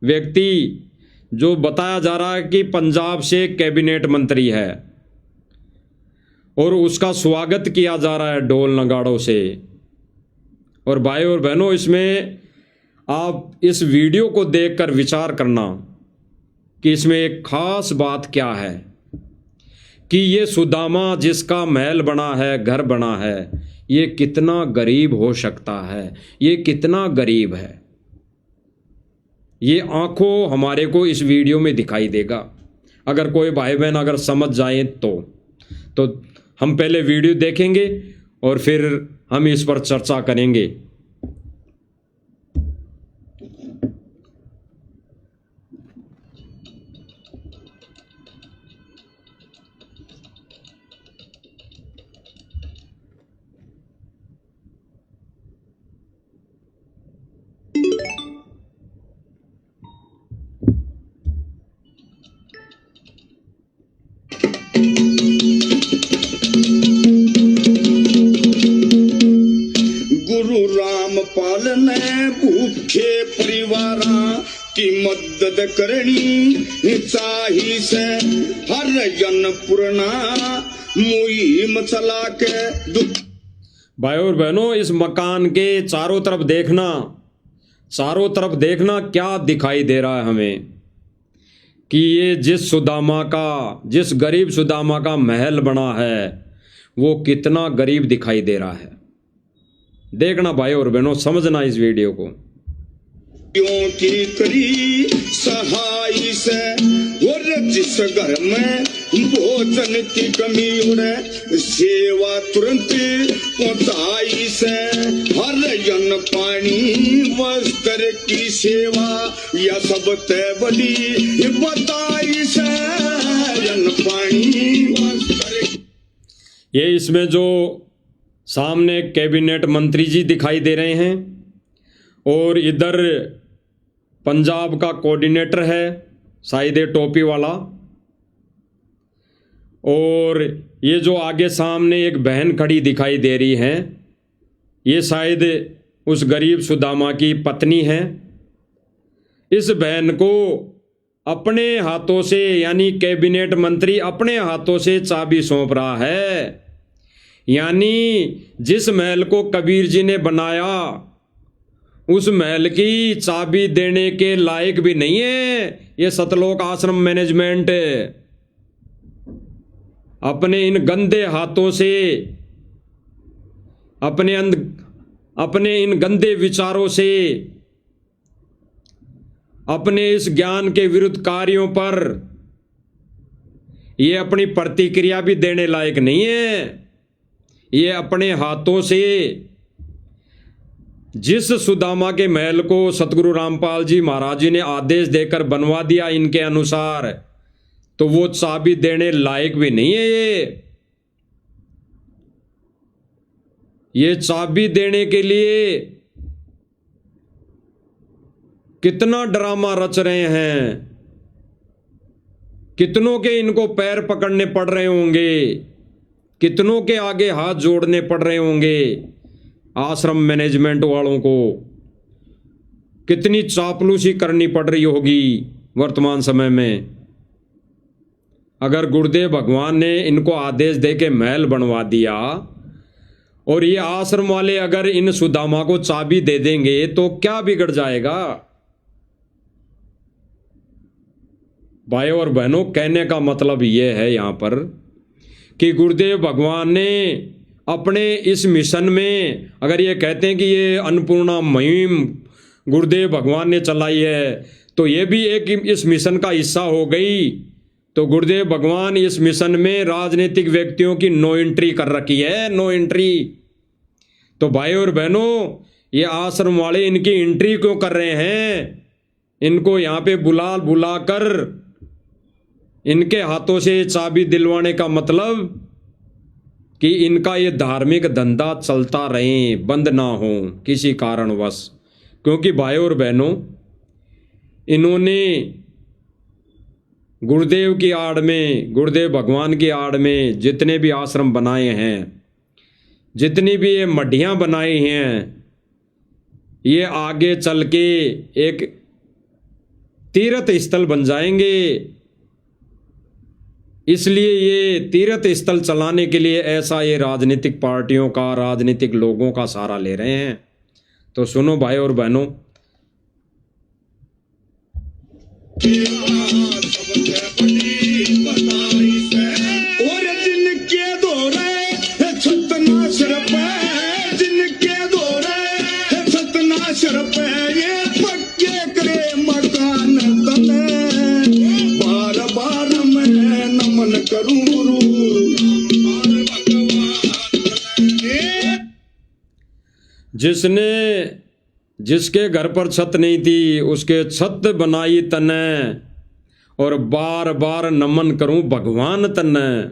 व्यक्ति, जो बताया जा रहा है कि पंजाब से कैबिनेट मंत्री है, और उसका स्वागत किया जा रहा है ढोल नगाड़ों से। और भाई और बहनों, इसमें आप इस वीडियो को देखकर विचार करना कि इसमें एक खास बात क्या है कि ये सुदामा जिसका महल बना है, घर बना है, ये कितना गरीब हो सकता है, ये कितना गरीब है। ये आंखों हमारे को इस वीडियो में दिखाई देगा। अगर कोई भाई बहन अगर समझ जाए तो हम पहले वीडियो देखेंगे और फिर हम इस पर चर्चा करेंगे। गुरु रामपाल ने भूखे परिवारा की मदद करनी चाही से, हर जन पुरना मुहिम चला के दुख। भाई और बहनों, इस मकान के चारों तरफ देखना क्या दिखाई दे रहा है हमें कि ये जिस गरीब सुदामा का महल बना है वो कितना गरीब दिखाई दे रहा है। देखना भाई और बहनों, समझना इस वीडियो को। की करी सहाय से और जिस घर में भोजन की कमी उड़े सेवा तुरंत पहुंचाई से। हर जन पानी वस्त्र की सेवा या सब ते बड़ी बताई से। जन पानी वस्त्र, ये इसमें जो सामने कैबिनेट मंत्री जी दिखाई दे रहे हैं और इधर पंजाब का कोऑर्डिनेटर है शायद टोपी वाला, और ये जो आगे सामने एक बहन खड़ी दिखाई दे रही है ये शायद उस गरीब सुदामा की पत्नी है। इस बहन को अपने हाथों से यानी कैबिनेट मंत्री अपने हाथों से चाबी सौंप रहा है। यानी जिस महल को कबीर जी ने बनाया उस महल की चाबी देने के लायक भी नहीं है ये सतलोक आश्रम मैनेजमेंट। अपने इन गंदे हाथों से, अपने इन गंदे विचारों से, अपने इस ज्ञान के विरुद्ध कार्यों पर ये अपनी प्रतिक्रिया भी देने लायक नहीं है। ये अपने हाथों से जिस सुदामा के महल को सतगुरु रामपाल जी महाराज जी ने आदेश देकर बनवा दिया इनके अनुसार, तो वो चाबी देने लायक भी नहीं है। ये चाबी देने के लिए कितना ड्रामा रच रहे हैं, कितनों के इनको पैर पकड़ने पड़ रहे होंगे, कितनों के आगे हाथ जोड़ने पड़ रहे होंगे। आश्रम मैनेजमेंट वालों को कितनी चापलूसी करनी पड़ रही होगी वर्तमान समय में। अगर गुरुदेव भगवान ने इनको आदेश दे के महल बनवा दिया और ये आश्रम वाले अगर इन सुदामा को चाबी दे देंगे तो क्या बिगड़ जाएगा। भाइयों और बहनों, कहने का मतलब ये है यहां पर कि गुरुदेव भगवान ने अपने इस मिशन में, अगर ये कहते हैं कि ये अन्नपूर्णा मुहिम गुरुदेव भगवान ने चलाई है तो ये भी एक इस मिशन का हिस्सा हो गई। तो गुरुदेव भगवान इस मिशन में राजनीतिक व्यक्तियों की नो एंट्री कर रखी है, नो एंट्री। तो भाई और बहनों, ये आश्रम वाले इनकी एंट्री क्यों कर रहे हैं? इनको यहाँ पे बुलाकर इनके हाथों से चाबी दिलवाने का मतलब कि इनका ये धार्मिक धंधा चलता रहे, बंद ना हो किसी कारणवश। क्योंकि भाई और बहनों, इन्होंने गुरुदेव की आड़ में, गुरुदेव भगवान की आड़ में जितने भी आश्रम बनाए हैं, जितनी भी ये मढ़ियाँ बनाई हैं, ये आगे चल के एक तीर्थ स्थल बन जाएंगे। इसलिए ये तीर्थ स्थल चलाने के लिए ऐसा ये राजनीतिक पार्टियों का, राजनीतिक लोगों का सहारा ले रहे हैं। तो सुनो भाई और बहनों, और जिनके दौरे सतनाशर पे, जिनके दौरे सतनाशर पे ये पक्के करे मकान तने, बार बार मैं नमन करूं गुरु। जिसके घर पर छत नहीं थी उसके छत बनाई तने, और बार बार नमन करूं भगवान तने।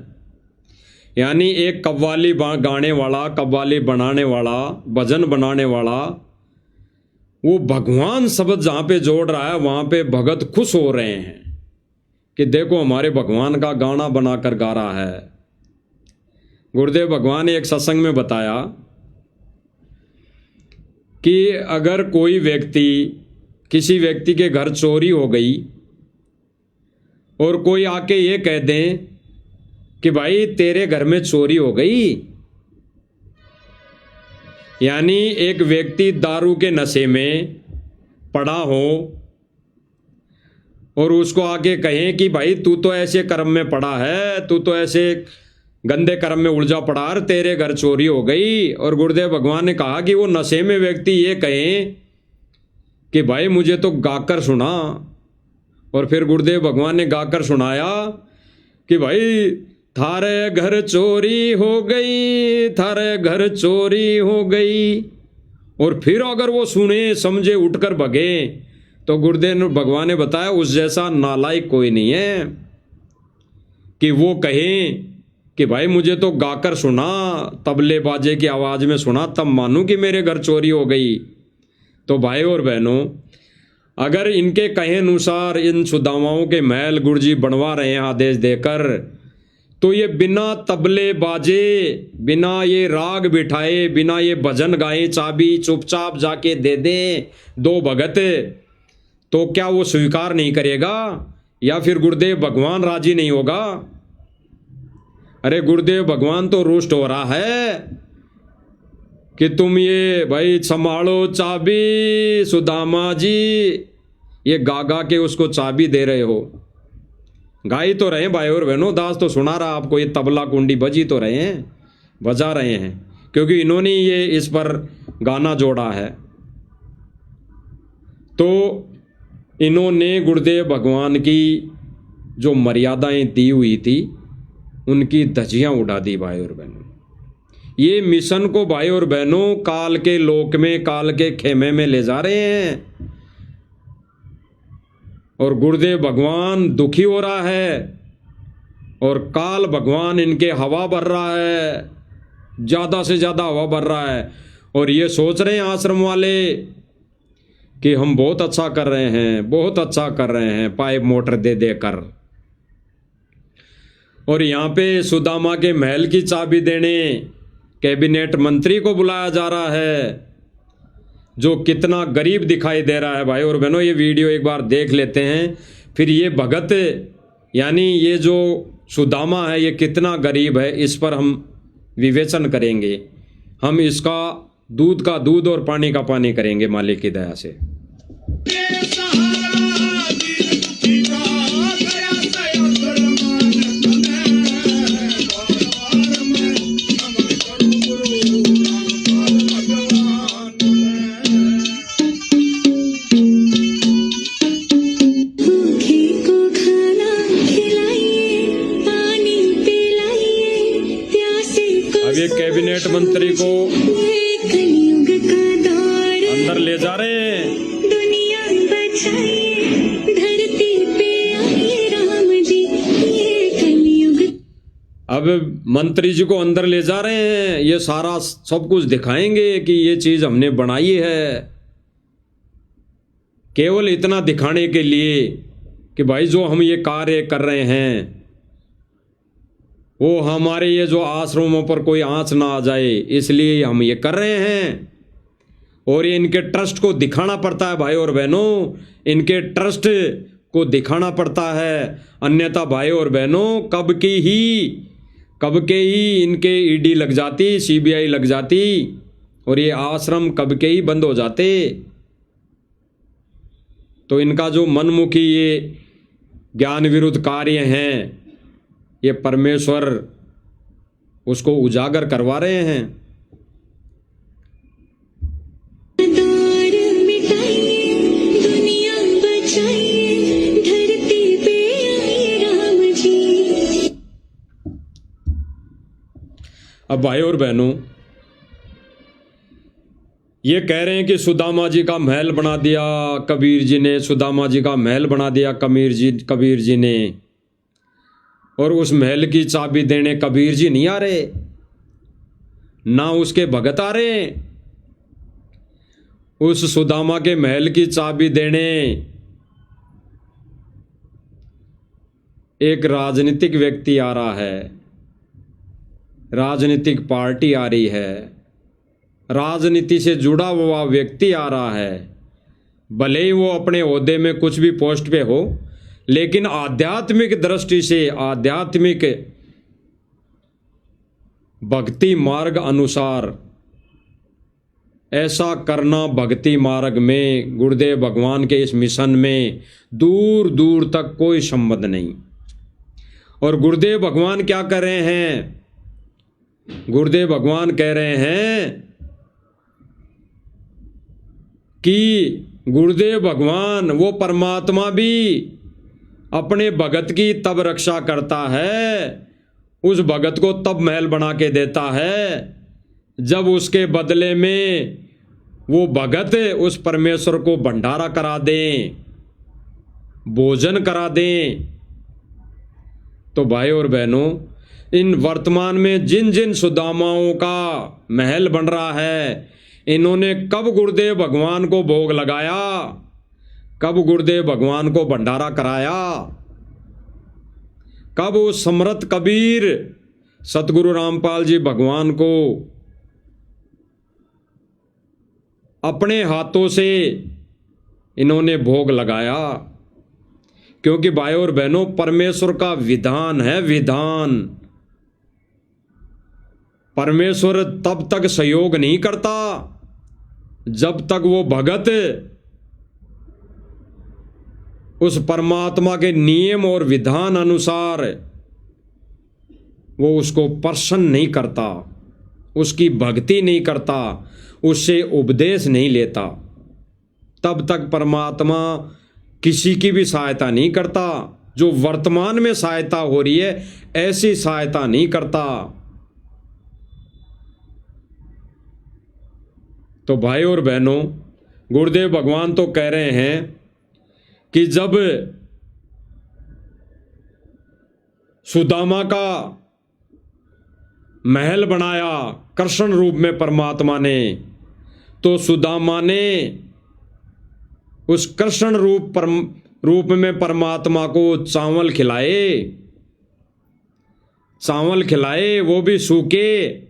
यानी एक कव्वाली गाने वाला, कव्वाली बनाने वाला, भजन बनाने वाला, वो भगवान शब्द जहाँ पे जोड़ रहा है वहाँ पे भगत खुश हो रहे हैं कि देखो हमारे भगवान का गाना बनाकर गा रहा है। गुरुदेव भगवान ने एक सत्संग में बताया कि अगर कोई व्यक्ति, किसी व्यक्ति के घर चोरी हो गई और कोई आके ये कह दें कि भाई तेरे घर में चोरी हो गई। यानी एक व्यक्ति दारू के नशे में पड़ा हो और उसको आके कहें कि भाई तू तो ऐसे कर्म में पड़ा है, तू तो ऐसे गंदे कर्म में उलझा पड़ा और तेरे घर चोरी हो गई। और गुरुदेव भगवान ने कहा कि वो नशे में व्यक्ति ये कहें कि भाई मुझे तो गाकर सुना। और फिर गुरुदेव भगवान ने गाकर सुनाया कि भाई थारे घर चोरी हो गई, थारे घर चोरी हो गई। और फिर अगर वो सुने समझे उठकर भगे तो गुरुदेव भगवान ने बताया उस जैसा नालायक कोई नहीं है कि वो कहें कि भाई मुझे तो गाकर सुना, तबले बाजे की आवाज़ में सुना, तब मानूं कि मेरे घर चोरी हो गई। तो भाई और बहनों, अगर इनके कहे अनुसार इन सुदामाओं के महल गुरुजी बनवा रहे हैं आदेश देकर, तो ये बिना तबले बाजे, बिना ये राग बिठाए, बिना ये भजन गाए, चाबी चुपचाप जाके दे दें दो भगत, तो क्या वो स्वीकार नहीं करेगा? या फिर गुरुदेव भगवान राजी नहीं होगा? अरे गुरुदेव भगवान तो रुष्ट हो रहा है कि तुम ये भाई संभालो चाबी सुदामा जी, ये गा गा के उसको चाबी दे रहे हो। गाई तो रहे भाई और बहनों, दास तो सुना रहा आपको, ये तबला कुंडी बजी तो रहे हैं, बजा रहे हैं, क्योंकि इन्होंने ये इस पर गाना जोड़ा है। तो इन्होंने गुरुदेव भगवान की जो मर्यादाएं दी हुई थी उनकी धज्जियां उड़ा दी भाई और बहनों। ये मिशन को भाई और बहनों काल के लोक में, काल के खेमे में ले जा रहे हैं। और गुरुदेव भगवान दुखी हो रहा है और काल भगवान इनके हवा भर रहा है, ज़्यादा से ज़्यादा हवा भर रहा है। और ये सोच रहे हैं आश्रम वाले कि हम बहुत अच्छा कर रहे हैं, बहुत अच्छा कर रहे हैं, पाइप मोटर दे देकर। और यहाँ पे सुदामा के महल की चाबी देने कैबिनेट मंत्री को बुलाया जा रहा है, जो कितना गरीब दिखाई दे रहा है भाई और बहनों। ये वीडियो एक बार देख लेते हैं, फिर ये भगत यानी ये जो सुदामा है ये कितना गरीब है, इस पर हम विवेचन करेंगे। हम इसका दूध का दूध और पानी का पानी करेंगे मालिक की दया से। कैबिनेट मंत्री को अंदर ले जा रहे हैं। दुनिया बचाइए, धरती पे आइए राम जी, ये कलयुग। अब मंत्री जी को अंदर ले जा रहे हैं, ये सारा सब कुछ दिखाएंगे कि ये चीज हमने बनाई है, केवल इतना दिखाने के लिए कि भाई जो हम ये कार्य कर रहे हैं वो हमारे ये जो आश्रमों पर कोई आंच ना आ जाए, इसलिए हम ये कर रहे हैं। और ये इनके ट्रस्ट को दिखाना पड़ता है भाई और बहनों, इनके ट्रस्ट को दिखाना पड़ता है। अन्यथा भाई और बहनों कब के ही इनके ईडी लग जाती, सीबीआई लग जाती और ये आश्रम कब के ही बंद हो जाते। तो इनका जो मनमुखी ये ज्ञान विरुद्ध कार्य हैं, ये परमेश्वर उसको उजागर करवा रहे हैं। दौर मिटाइए, दुनिया बचाइए, धरती पे आइए राम जी। अब भाई और बहनों, ये कह रहे हैं कि सुदामा जी का महल बना दिया कबीर जी ने, सुदामा जी का महल बना दिया कबीर जी ने। और उस महल की चाबी देने कबीर जी नहीं आ रहे, ना उसके भगत आ रहे। उस सुदामा के महल की चाबी देने एक राजनीतिक व्यक्ति आ रहा है, राजनीतिक पार्टी आ रही है, राजनीति से जुड़ा हुआ व्यक्ति आ रहा है। भले ही वो अपने ओहदे में कुछ भी पोस्ट पे हो, लेकिन आध्यात्मिक दृष्टि से, आध्यात्मिक भक्ति मार्ग अनुसार ऐसा करना, भक्ति मार्ग में गुरुदेव भगवान के इस मिशन में दूर दूर तक कोई संबंध नहीं। और गुरुदेव भगवान क्या कर रहे हैं? गुरुदेव भगवान कह रहे हैं कि गुरुदेव भगवान वो परमात्मा भी अपने भगत की तब रक्षा करता है, उस भगत को तब महल बना के देता है जब उसके बदले में वो भगत उस परमेश्वर को भंडारा करा दें, भोजन करा दें। तो भाई और बहनों, इन वर्तमान में जिन जिन सुदामाओं का महल बन रहा है, इन्होंने कब गुरुदेव भगवान को भोग लगाया, कब गुरुदेव भगवान को भंडारा कराया, कब वो समर्थ कबीर सतगुरु रामपाल जी भगवान को अपने हाथों से इन्होंने भोग लगाया। क्योंकि भाई और बहनों, परमेश्वर का विधान है, विधान। परमेश्वर तब तक सहयोग नहीं करता जब तक वो भगत उस परमात्मा के नियम और विधान अनुसार वो उसको प्रसन्न नहीं करता, उसकी भक्ति नहीं करता, उससे उपदेश नहीं लेता, तब तक परमात्मा किसी की भी सहायता नहीं करता। जो वर्तमान में सहायता हो रही है, ऐसी सहायता नहीं करता। तो भाई और बहनों, गुरुदेव भगवान तो कह रहे हैं कि जब सुदामा का महल बनाया कृष्ण रूप में परमात्मा ने, तो सुदामा ने उस कृष्ण रूप में परमात्मा को चावल खिलाए, चावल खिलाए, वो भी सूखे।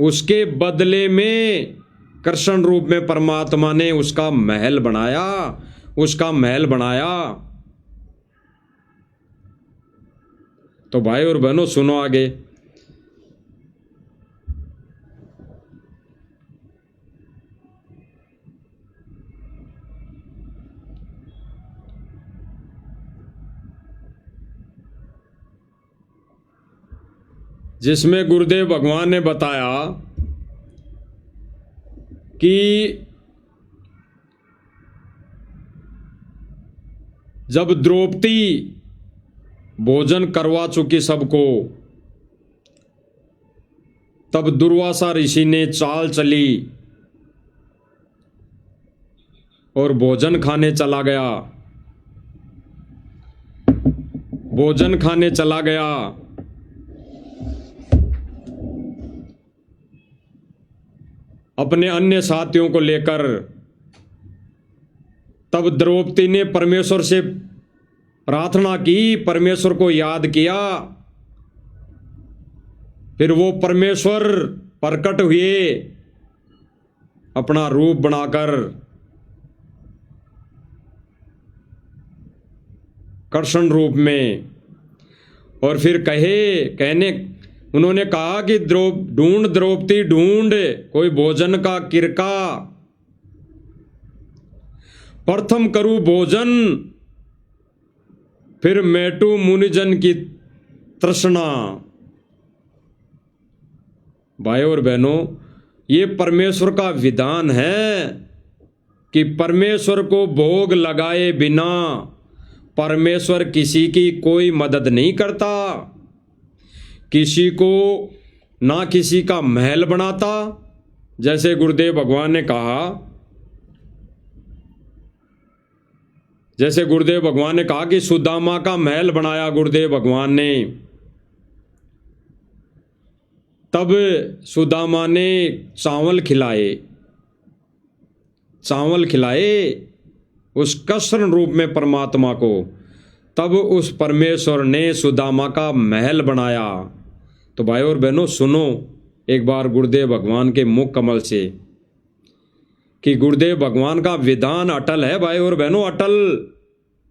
उसके बदले में कृष्ण रूप में परमात्मा ने उसका महल बनाया, उसका महल बनाया। तो भाई और बहनों, सुनो आगे। जिसमें गुरुदेव भगवान ने बताया कि जब द्रौपदी भोजन करवा चुकी सबको, तब दुर्वासा ऋषि ने चाल चली और भोजन खाने चला गया, भोजन खाने चला गया। अपने अन्य साथियों को लेकर। तब द्रौपदी ने परमेश्वर से प्रार्थना की, परमेश्वर को याद किया। फिर वो परमेश्वर प्रकट हुए अपना रूप बनाकर, कृष्ण रूप में। और फिर उन्होंने कहा कि ढूंढ द्रौपदी ढूंढ कोई भोजन का किरका, प्रथम करूं भोजन फिर मेटू मुनिजन की तृष्णा। भाई और बहनों, ये परमेश्वर का विधान है कि परमेश्वर को भोग लगाए बिना परमेश्वर किसी की कोई मदद नहीं करता, किसी को ना किसी का महल बनाता। जैसे गुरुदेव भगवान ने कहा, जैसे गुरुदेव भगवान ने कहा कि सुदामा का महल बनाया गुरुदेव भगवान ने, तब सुदामा ने चावल खिलाए, चावल खिलाए उस कृष्ण रूप में परमात्मा को। तब उस परमेश्वर ने सुदामा का महल बनाया। तो भाई और बहनों, सुनो एक बार गुरुदेव भगवान के मुख कमल से कि गुरुदेव भगवान का विधान अटल है। भाई और बहनों, अटल।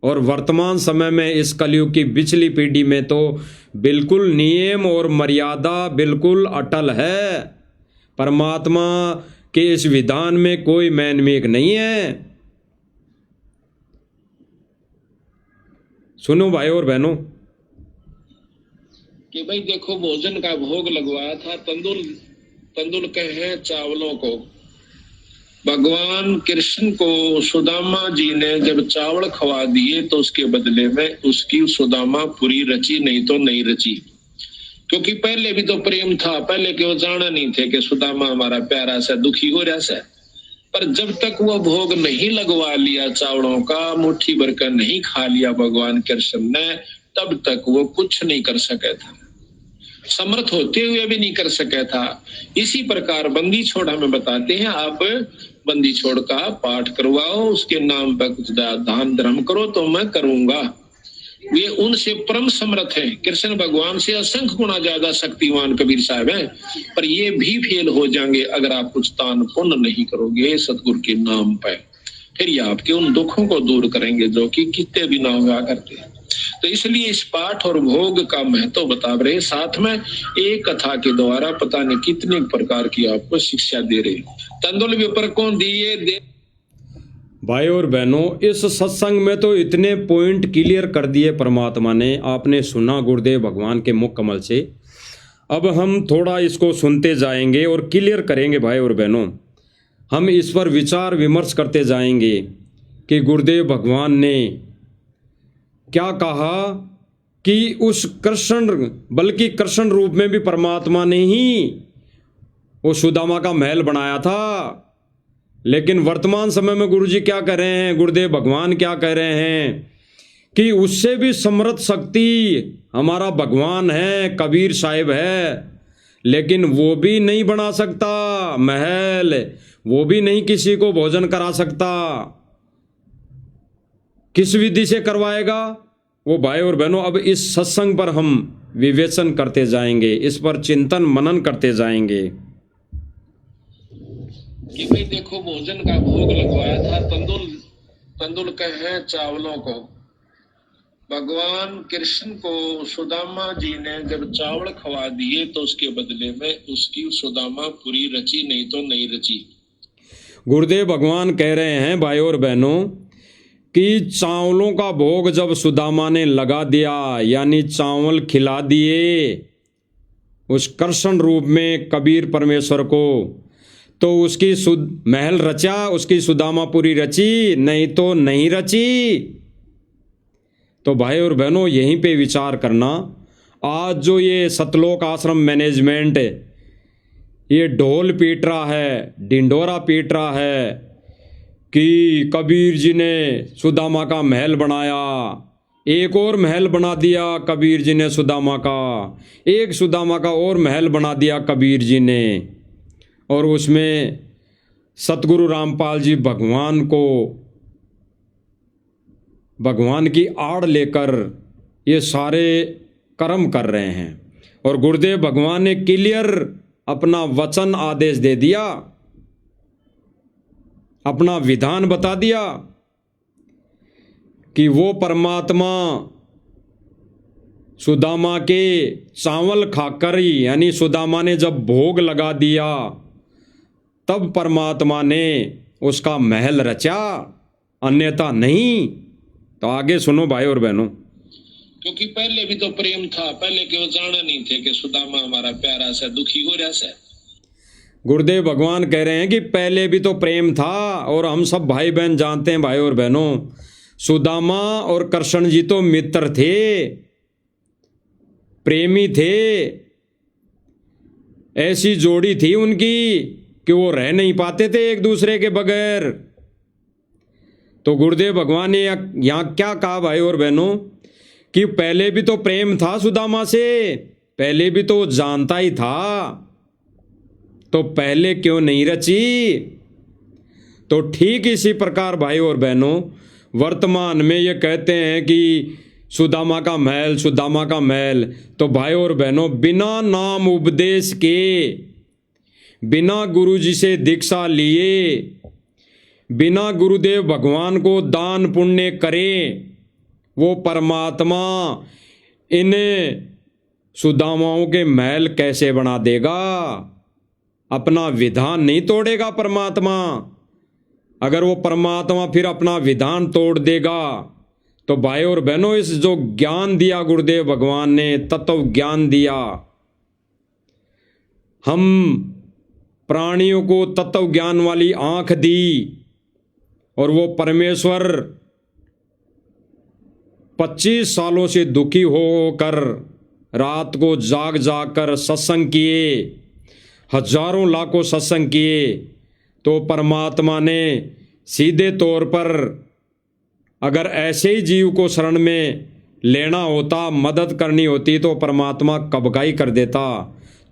और वर्तमान समय में इस कलयुग की पिछली पीढ़ी में तो बिल्कुल नियम और मर्यादा बिल्कुल अटल है। परमात्मा के इस विधान में कोई मैनमेक नहीं है। सुनो भाई और बहनों कि भाई देखो, भोजन का भोग लगवाया था तंदुल कहे चावलों को। भगवान कृष्ण को सुदामा जी ने जब चावल खवा दिए तो उसके बदले में उसकी सुदामा पूरी रची, नहीं तो नहीं रची। क्योंकि पहले भी तो प्रेम था, पहले के वो जाना नहीं थे कि सुदामा हमारा प्यारा सा दुखी हो रहा सा। पर जब तक वो भोग नहीं लगवा लिया चावलों का, मुट्ठी भर कर नहीं खा लिया भगवान कृष्ण ने, तब तक वो कुछ नहीं कर सका था, समर्थ होते हुए भी नहीं कर सका था। इसी प्रकार बंदी छोड़ हमें बताते हैं, आप बंदी छोड़ का पाठ करवाओ, उसके नाम पर कुछ दान धर्म करो तो मैं करूंगा। वे उनसे परम समर्थ हैं, कृष्ण भगवान से असंख्य गुना ज्यादा शक्तिमान कबीर साहब हैं। पर ये भी फेल हो जाएंगे अगर आप कुछ दान पुण्य नहीं करोगे सतगुरु के नाम पर। फिर ये आपके उन दुखों को दूर करेंगे जो कि कितने भी ना हुआ करते हैं। तो इसलिए इस पाठ और भोग का महत्व बता रहे, साथ में एक कथा के द्वारा पता नहीं कितने प्रकार की आपको शिक्षा दे रहे। तंदुल विपर को दिए दे। भाई और बहनों, इस सत्संग में तो इतने पॉइंट क्लियर कर दिए परमात्मा ने, आपने सुना गुरुदेव भगवान के मुख कमल से। अब हम थोड़ा इसको सुनते जाएंगे और क्लियर करेंगे भाई और बहनों। हम इस पर विचार विमर्श करते जाएंगे कि गुरुदेव भगवान ने क्या कहा कि उस कृष्ण, बल्कि कृष्ण रूप में भी परमात्मा ने ही वो सुदामा का महल बनाया था। लेकिन वर्तमान समय में गुरुजी क्या कह रहे हैं, गुरुदेव भगवान क्या कह रहे हैं कि उससे भी समर्थ शक्ति हमारा भगवान है, कबीर साहिब है, लेकिन वो भी नहीं बना सकता महल, वो भी नहीं किसी को भोजन करा सकता। किस विधि से करवाएगा वो भाई और बहनों? अब इस सत्संग पर हम विवेचन करते जाएंगे, इस पर चिंतन मनन करते जाएंगे कि भाई देखो, भोजन का भोग लगवाया था तंदुल कहे चावलों को। भगवान कृष्ण को सुदामा जी ने जब चावल खवा दिए तो उसके बदले में उसकी सुदामा पूरी रची, नहीं तो नहीं रची। गुरुदेव भगवान कह रहे हैं भाई और बहनों कि चावलों का भोग जब सुदामा ने लगा दिया, यानी चावल खिला दिए उस कृष्ण रूप में कबीर परमेश्वर को, तो उसकी महल रचा, उसकी सुदामा पूरी रची, नहीं तो नहीं रची। तो भाई और बहनों, यहीं पे विचार करना। आज जो ये सतलोक आश्रम मैनेजमेंट ये ढोल पीट रहा है, डिंडोरा पीट रहा है कि कबीर जी ने सुदामा का महल बनाया, एक और महल बना दिया कबीर जी ने सुदामा का, एक सुदामा का और महल बना दिया कबीर जी ने, और उसमें सतगुरु रामपाल जी भगवान को, भगवान की आड़ लेकर ये सारे कर्म कर रहे हैं। और गुरुदेव भगवान ने क्लियर अपना वचन आदेश दे दिया, अपना विधान बता दिया कि वो परमात्मा सुदामा के चावल खाकर ही, यानी सुदामा ने जब भोग लगा दिया तब परमात्मा ने उसका महल रचा, अन्यथा नहीं। तो आगे सुनो भाई और बहनों। क्योंकि पहले भी तो प्रेम था, पहले के वो जाना नहीं थे कि सुदामा हमारा प्यारा सा दुखी हो रहा सा। गुरुदेव भगवान कह रहे हैं कि पहले भी तो प्रेम था, और हम सब भाई बहन जानते हैं भाई और बहनों, सुदामा और कृष्ण जी तो मित्र थे, प्रेमी थे, ऐसी जोड़ी थी उनकी कि वो रह नहीं पाते थे एक दूसरे के बगैर। तो गुरुदेव भगवान ने यहाँ क्या कहा भाई और बहनों कि पहले भी तो प्रेम था सुदामा से, पहले भी तो जानता ही था, तो पहले क्यों नहीं रची? तो ठीक इसी प्रकार भाई और बहनों, वर्तमान में ये कहते हैं कि सुदामा का महल, सुदामा का महल, तो भाई और बहनों, बिना नाम उपदेश के, बिना गुरु जी से दीक्षा लिए, बिना गुरुदेव भगवान को दान पुण्य करें, वो परमात्मा इन सुदामाओं के महल कैसे बना देगा? अपना विधान नहीं तोड़ेगा परमात्मा। अगर वो परमात्मा फिर अपना विधान तोड़ देगा तो भाई और बहनों, इस जो ज्ञान दिया गुरुदेव भगवान ने, तत्व ज्ञान दिया, हम प्राणियों को तत्व ज्ञान वाली आंख दी, और वो परमेश्वर 25 सालों से दुखी होकर रात को जाग जाग कर सत्संग किए, हजारों लाखों सत्संग किए, तो परमात्मा ने सीधे तौर पर अगर ऐसे ही जीव को शरण में लेना होता, मदद करनी होती, तो परमात्मा कबकाई कर देता।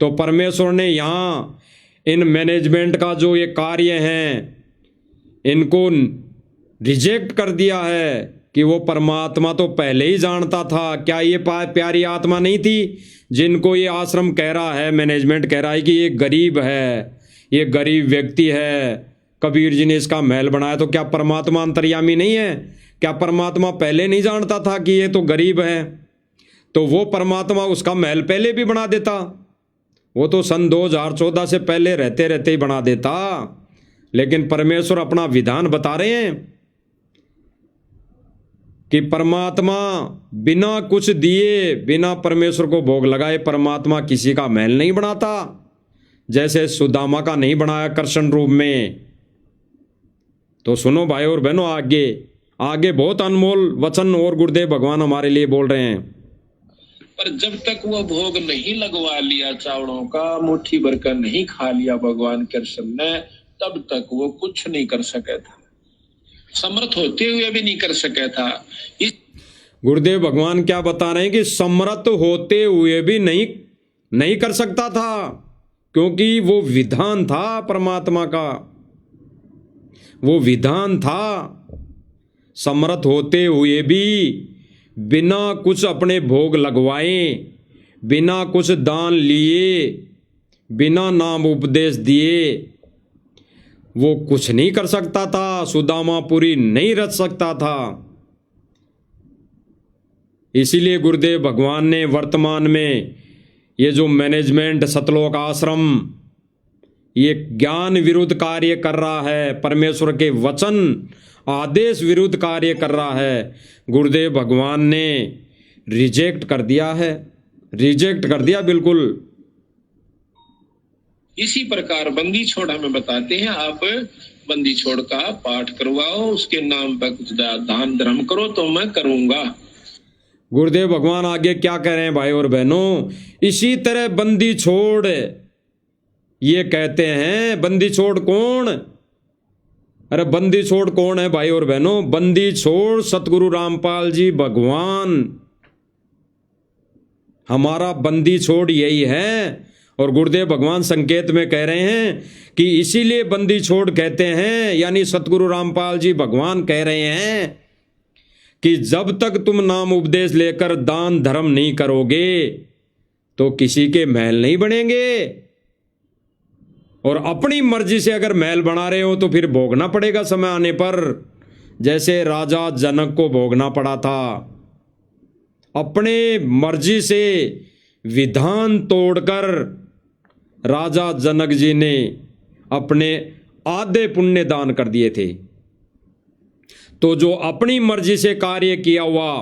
तो परमेश्वर ने यहाँ इन मैनेजमेंट का जो ये कार्य हैं, इनको रिजेक्ट कर दिया है कि वो परमात्मा तो पहले ही जानता था। क्या ये प्यारी आत्मा नहीं थी जिनको ये आश्रम कह रहा है, मैनेजमेंट कह रहा है कि ये गरीब है, ये गरीब व्यक्ति है, कबीर जी ने इसका महल बनाया? तो क्या परमात्मा अंतर्यामी नहीं है? क्या परमात्मा पहले नहीं जानता था कि ये तो गरीब है? तो वो परमात्मा उसका महल पहले भी बना देता। वो तो सन 2014 से पहले रहते रहते ही बना देता। लेकिन परमेश्वर अपना विधान बता रहे हैं कि परमात्मा बिना कुछ दिए, बिना परमेश्वर को भोग लगाए, परमात्मा किसी का महल नहीं बनाता। जैसे सुदामा का नहीं बनाया कृष्ण रूप में। तो सुनो भाई और बहनों, आगे बहुत अनमोल वचन और गुरुदेव भगवान हमारे लिए बोल रहे हैं। पर जब तक वो भोग नहीं लगवा लिया, चावलों का मुट्ठी भर कर नहीं खा लिया भगवान कृष्ण ने, तब तक वो कुछ नहीं कर सका था। समर्थ होते हुए भी नहीं कर सका था। इस गुरुदेव भगवान क्या बता रहे हैं कि समर्थ होते हुए भी नहीं कर सकता था, क्योंकि वो विधान था परमात्मा का, वो विधान था। समर्थ होते हुए भी बिना कुछ अपने भोग लगवाए, बिना कुछ दान लिए, बिना नाम उपदेश दिए, वो कुछ नहीं कर सकता था। सुदामापुरी नहीं रच सकता था। इसीलिए गुरुदेव भगवान ने वर्तमान में ये जो मैनेजमेंट सतलोक आश्रम ये ज्ञान विरुद्ध कार्य कर रहा है, परमेश्वर के वचन आदेश विरुद्ध कार्य कर रहा है, गुरुदेव भगवान ने रिजेक्ट कर दिया है, रिजेक्ट कर दिया बिल्कुल। इसी प्रकार बंदी छोड़ हमें बताते हैं, आप बंदी छोड़ का पाठ करवाओ, उसके नाम पर कुछ दान धर्म करो तो मैं करूंगा। गुरुदेव भगवान आगे क्या कह रहे हैं भाई और बहनों? इसी तरह बंदी छोड़ ये कहते हैं। बंदी छोड़ कौन? अरे बंदी छोड़ कौन है भाई और बहनों? बंदी छोड़ सतगुरु रामपाल जी भगवान, हमारा बंदी छोड़ यही है। और गुरुदेव भगवान संकेत में कह रहे हैं कि इसीलिए बंदी छोड़ कहते हैं, यानी सतगुरु रामपाल जी भगवान कह रहे हैं कि जब तक तुम नाम उपदेश लेकर दान धर्म नहीं करोगे तो किसी के महल नहीं बनेंगे। और अपनी मर्जी से अगर महल बना रहे हो तो फिर भोगना पड़ेगा समय आने पर, जैसे राजा जनक को भोगना पड़ा था। अपने मर्जी से विधान तोड़कर राजा जनक जी ने अपने आधे पुण्य दान कर दिए थे। तो जो अपनी मर्जी से कार्य किया हुआ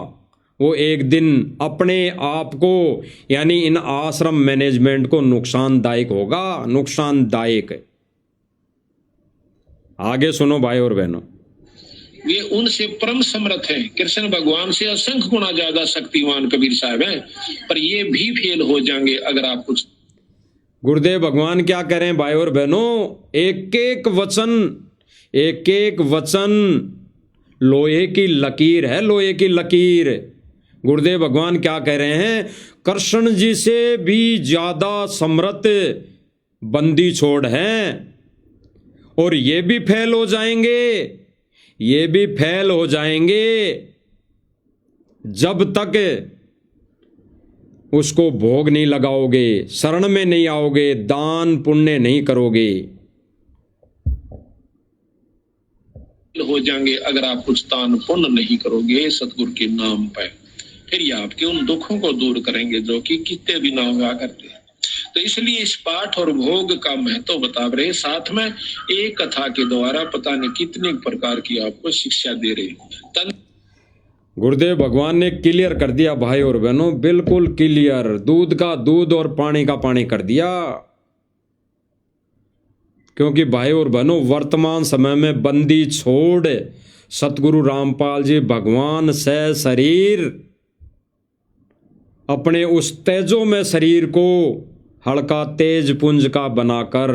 वो एक दिन अपने आप को, यानी इन आश्रम मैनेजमेंट को नुकसानदायक होगा, नुकसानदायक। आगे सुनो भाई और बहनों, वे उनसे परम समर्थ हैं, कृष्ण भगवान से असंख्य गुना ज्यादा शक्तिमान कबीर साहब हैं, पर ये भी फेल हो जाएंगे अगर आप कुछ। गुरुदेव भगवान क्या कह रहे हैं भाई और बहनों? एक एक वचन लोहे की लकीर है, लोहे की लकीर। गुरुदेव भगवान क्या कह रहे हैं? कृष्ण जी से भी ज्यादा समर्थ बंदी छोड़ हैं, और ये भी फेल हो जाएंगे, ये भी फेल हो जाएंगे जब तक उसको भोग नहीं लगाओगे, शरण में नहीं आओगे, दान पुण्य नहीं करोगे। हो जाएंगे अगर आप कुछ दान पुण्य नहीं करोगे सतगुरु के नाम पर। फिर ये आपके उन दुखों को दूर करेंगे जो कि कितने भी ना हुआ करते हैं। तो इसलिए इस पाठ और भोग का महत्व बता रहे, साथ में एक कथा के द्वारा पता नहीं कितने प्रकार की आपको शिक्षा दे रहे। गुरुदेव भगवान ने क्लियर कर दिया भाई और बहनों, बिल्कुल क्लियर, दूध का दूध और पानी का पानी कर दिया। क्योंकि भाई और बहनों वर्तमान समय में बंदी छोड़ सतगुरु रामपाल जी भगवान से शरीर अपने उस तेजो में शरीर को हल्का तेज पुंज का बनाकर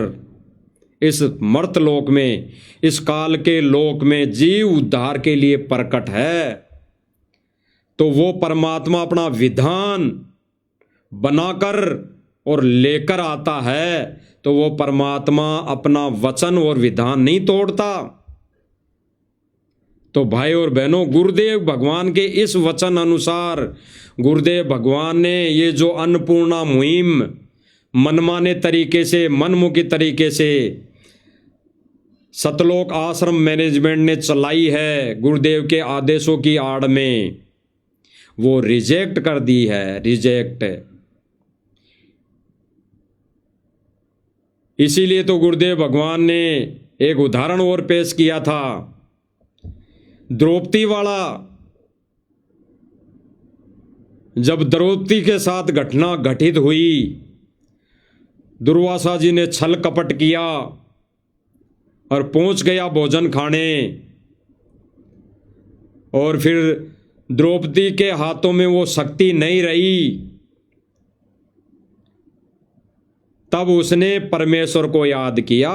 इस मर्त लोक में, इस काल के लोक में जीव उद्धार के लिए प्रकट है। तो वो परमात्मा अपना विधान बनाकर और लेकर आता है, तो वो परमात्मा अपना वचन और विधान नहीं तोड़ता। तो भाई और बहनों गुरुदेव भगवान के इस वचन अनुसार गुरुदेव भगवान ने ये जो अन्नपूर्णा मुहिम मनमाने तरीके से, मनमुखी तरीके से सतलोक आश्रम मैनेजमेंट ने चलाई है गुरुदेव के आदेशों की आड़ में, वो रिजेक्ट कर दी है, रिजेक्ट। इसीलिए तो गुरुदेव भगवान ने एक उदाहरण और पेश किया था, द्रौपदी वाला। जब द्रौपदी के साथ घटना घटित हुई, दुर्वासा जी ने छल कपट किया और पहुंच गया भोजन खाने, और फिर द्रौपदी के हाथों में वो शक्ति नहीं रही, तब उसने परमेश्वर को याद किया,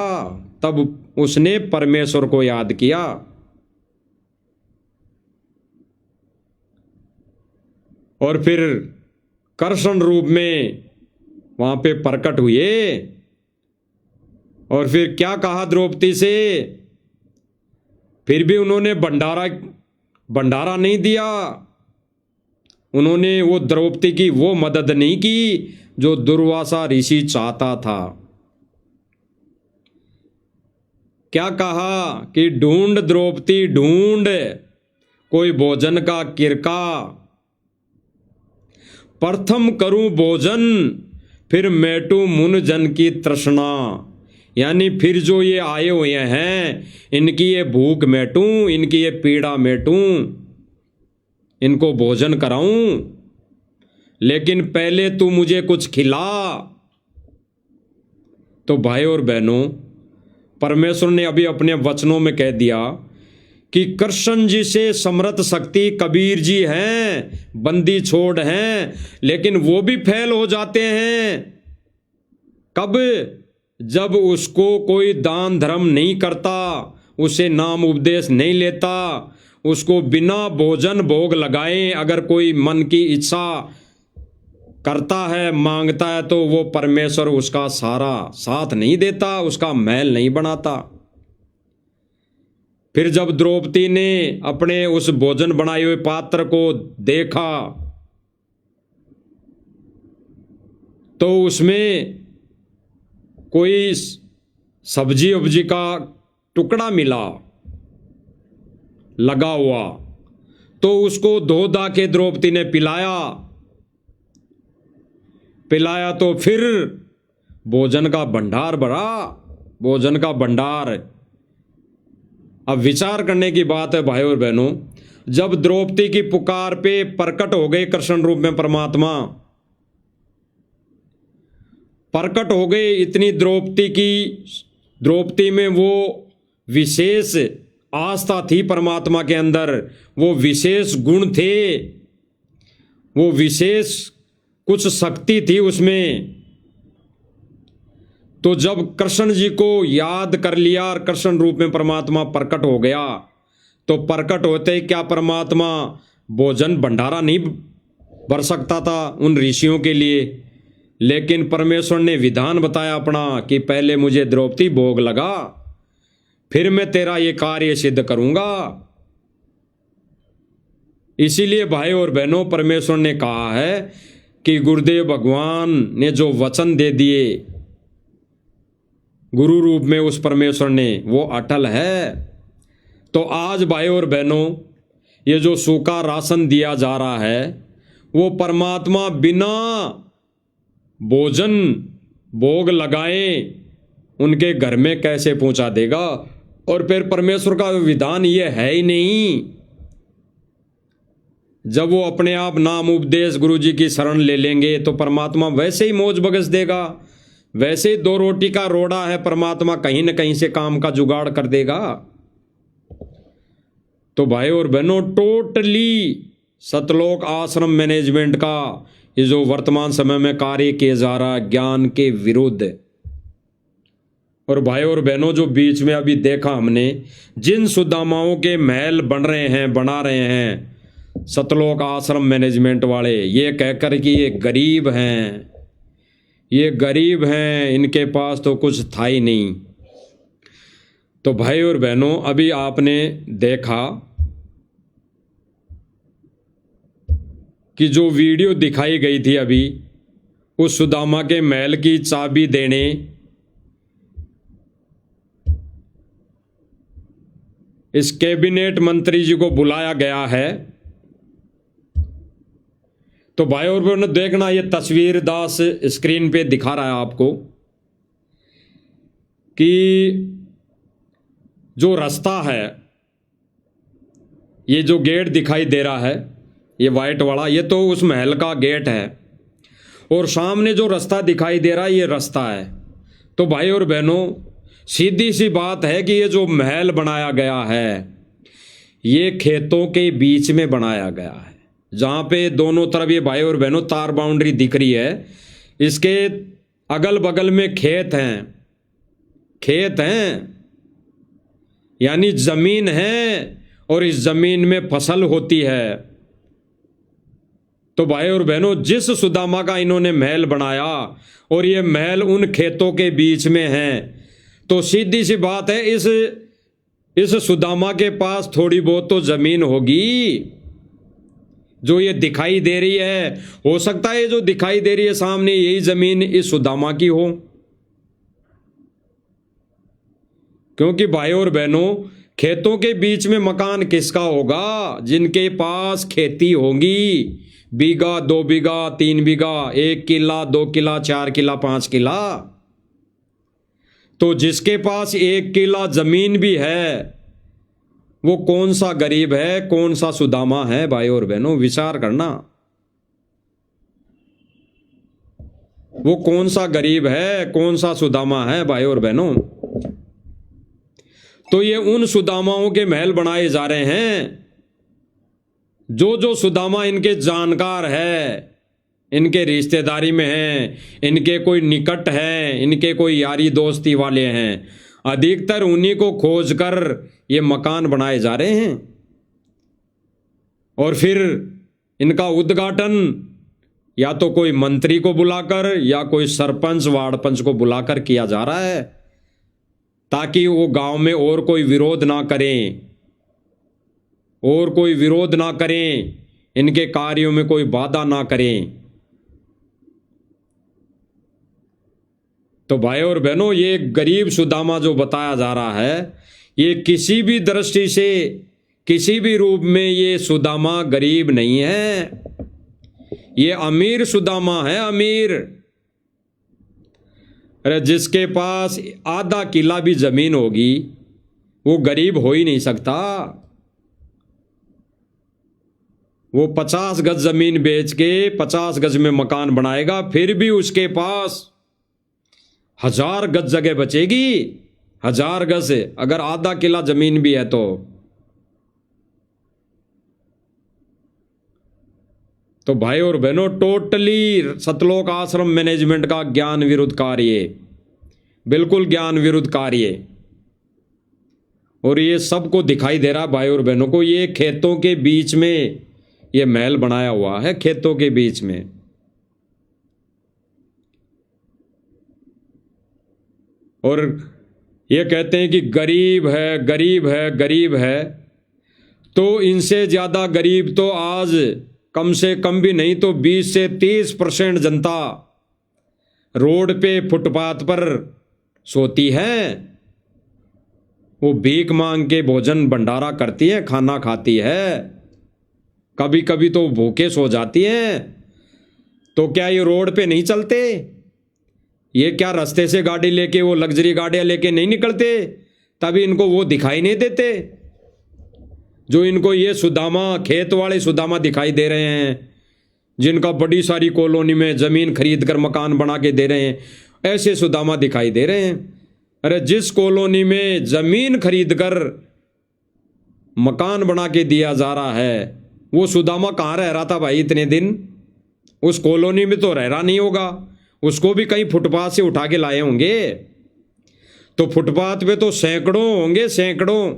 तब उसने परमेश्वर को याद किया। और फिर कृष्ण रूप में वहां पे प्रकट हुए, और फिर क्या कहा द्रौपदी से, फिर भी उन्होंने भंडारा नहीं दिया, उन्होंने वो द्रौपदी की वो मदद नहीं की जो दुर्वासा ऋषि चाहता था। क्या कहा कि ढूंढ द्रौपदी ढूंढ कोई भोजन का किरका, प्रथम करूं भोजन फिर मेटू मुन जन की तृष्णा। यानी फिर जो ये आए हुए हैं इनकी ये भूख मेटूं, इनकी ये पीड़ा मेटूं, इनको भोजन कराऊं, लेकिन पहले तू मुझे कुछ खिला। तो भाई और बहनों परमेश्वर ने अभी अपने वचनों में कह दिया कि कृष्ण जी से समर्थ शक्ति कबीर जी हैं, बंदी छोड़ हैं, लेकिन वो भी फेल हो जाते हैं। कब? जब उसको कोई दान धर्म नहीं करता, उसे नाम उपदेश नहीं लेता, उसको बिना भोजन भोग लगाए अगर कोई मन की इच्छा करता है, मांगता है, तो वो परमेश्वर उसका सारा साथ नहीं देता, उसका महल नहीं बनाता। फिर जब द्रौपदी ने अपने उस भोजन बनाए हुए पात्र को देखा तो उसमें कोई सब्जी उब्जी का टुकड़ा मिला लगा हुआ, तो उसको धो धा के द्रौपदी ने पिलाया तो फिर भोजन का भंडार भरा, भोजन का भंडार। अब विचार करने की बात है भाई और बहनों, जब द्रौपदी की पुकार पे प्रकट हो गए कृष्ण रूप में परमात्मा, प्रकट हो गए, इतनी द्रौपदी में वो विशेष आस्था थी परमात्मा के अंदर, वो विशेष गुण थे, वो विशेष कुछ शक्ति थी उसमें। तो जब कृष्ण जी को याद कर लिया और कृष्ण रूप में परमात्मा प्रकट हो गया, तो प्रकट होते ही क्या परमात्मा भोजन भंडारा नहीं भर सकता था उन ऋषियों के लिए, लेकिन परमेश्वर ने विधान बताया अपना कि पहले मुझे द्रौपदी भोग लगा, फिर मैं तेरा ये कार्य सिद्ध करूंगा। इसीलिए भाई और बहनों परमेश्वर ने कहा है कि गुरुदेव भगवान ने जो वचन दे दिए गुरु रूप में उस परमेश्वर ने, वो अटल है। तो आज भाई और बहनों, ये जो सूखा राशन दिया जा रहा है वो परमात्मा बिना भोजन भोग लगाए उनके घर में कैसे पहुंचा देगा? और फिर परमेश्वर का विधान ये है ही नहीं। जब वो अपने आप नाम उपदेश गुरु जी की शरण ले लेंगे तो परमात्मा वैसे ही मौज बगस देगा। वैसे ही 2 रोटी का रोड़ा है, परमात्मा कहीं न कहीं से काम का जुगाड़ कर देगा। तो भाई और बहनों, टोटली सतलोक आश्रम मैनेजमेंट का ये जो वर्तमान समय में कार्य किया जा रहा है ज्ञान के विरुद्ध। और भाई और बहनों, जो बीच में अभी देखा हमने, जिन सुदामाओं के महल बना रहे हैं सतलोक आश्रम मैनेजमेंट वाले, ये कहकर कि ये गरीब हैं, ये गरीब हैं, इनके पास तो कुछ था ही नहीं। तो भाई और बहनों, अभी आपने देखा कि जो वीडियो दिखाई गई थी अभी, उस सुदामा के महल की चाबी देने इस कैबिनेट मंत्री जी को बुलाया गया है। तो भाई और बहनों देखना, ये तस्वीर दास स्क्रीन पे दिखा रहा है आपको कि जो रास्ता है, ये जो गेट दिखाई दे रहा है ये वाइट वाला, ये तो उस महल का गेट है। और सामने जो रास्ता दिखाई दे रहा है ये रास्ता है। तो भाई और बहनों, सीधी सी बात है कि ये जो महल बनाया गया है ये खेतों के बीच में बनाया गया है, जहाँ पे दोनों तरफ ये भाई और बहनों तार बाउंड्री दिख रही है। इसके अगल बगल में खेत हैं, यानी जमीन है, और इस जमीन में फसल होती है। तो भाई और बहनों, जिस सुदामा का इन्होंने महल बनाया और ये महल उन खेतों के बीच में है, तो सीधी सी बात है इस सुदामा के पास थोड़ी बहुत तो जमीन होगी। जो ये दिखाई दे रही है, हो सकता है ये जो दिखाई दे रही है सामने, यही जमीन इस सुदामा की हो। क्योंकि भाई और बहनों, खेतों के बीच में मकान किसका होगा? जिनके पास खेती होगी, बीघा 2 बीघा 3 बीघा 1 किला 2 किला 4 किला 5 किला। तो जिसके पास 1 किला जमीन भी है वो कौन सा गरीब है, कौन सा सुदामा है? भाई और बहनों विचार करना, वो कौन सा गरीब है, कौन सा सुदामा है? भाई और बहनों, तो ये उन सुदामाओं के महल बनाए जा रहे हैं जो सुदामा इनके जानकार है, इनके रिश्तेदारी में हैं, इनके कोई निकट हैं, इनके कोई यारी दोस्ती वाले हैं। अधिकतर उन्हीं को खोजकर ये मकान बनाए जा रहे हैं। और फिर इनका उद्घाटन या तो कोई मंत्री को बुलाकर या कोई सरपंच वार्ड पंच को बुलाकर किया जा रहा है, ताकि वो गांव में और कोई विरोध ना करें, इनके कार्यों में कोई बाधा ना करें। तो भाई और बहनों, ये गरीब सुदामा जो बताया जा रहा है, ये किसी भी दृष्टि से, किसी भी रूप में ये सुदामा गरीब नहीं है। ये अमीर सुदामा है, अमीर। अरे जिसके पास आधा किला भी जमीन होगी वो गरीब हो ही नहीं सकता। वो 50 गज जमीन बेच के 50 गज में मकान बनाएगा, फिर भी उसके पास 1000 गज जगह बचेगी। 1000 गज से अगर आधा किला जमीन भी है तो भाई और बहनों, टोटली सतलोक आश्रम मैनेजमेंट का ज्ञान विरुद्ध कार्य, बिल्कुल ज्ञान विरुद्ध कार्य। और ये सबको दिखाई दे रहा भाई और बहनों को, ये खेतों के बीच में ये महल बनाया हुआ है, खेतों के बीच में। और ये कहते हैं कि गरीब है, गरीब है, गरीब है। तो इनसे ज्यादा गरीब तो आज कम से कम भी नहीं तो 20 से 30% जनता रोड पे फुटपाथ पर सोती है। वो भीख मांग के भोजन भंडारा करती है, खाना खाती है, कभी कभी तो भूखे सो जाती हैं। तो क्या ये रोड पे नहीं चलते? ये क्या रास्ते से गाड़ी लेके, वो लग्जरी गाड़ियां लेके नहीं निकलते? तभी इनको वो दिखाई नहीं देते जो इनको ये सुदामा, खेत वाले सुदामा दिखाई दे रहे हैं, जिनका बड़ी सारी कॉलोनी में जमीन खरीद कर मकान बना के दे रहे हैं, ऐसे सुदामा दिखाई दे रहे हैं। अरे जिस कॉलोनी में जमीन खरीद कर मकान बना के दिया जा रहा है, वो सुदामा कहाँ रह रहा था भाई इतने दिन? उस कॉलोनी में तो रह रहा नहीं होगा, उसको भी कहीं फुटपाथ से उठा के लाए होंगे। तो फुटपाथ पे तो सैकड़ों होंगे, सैकड़ों।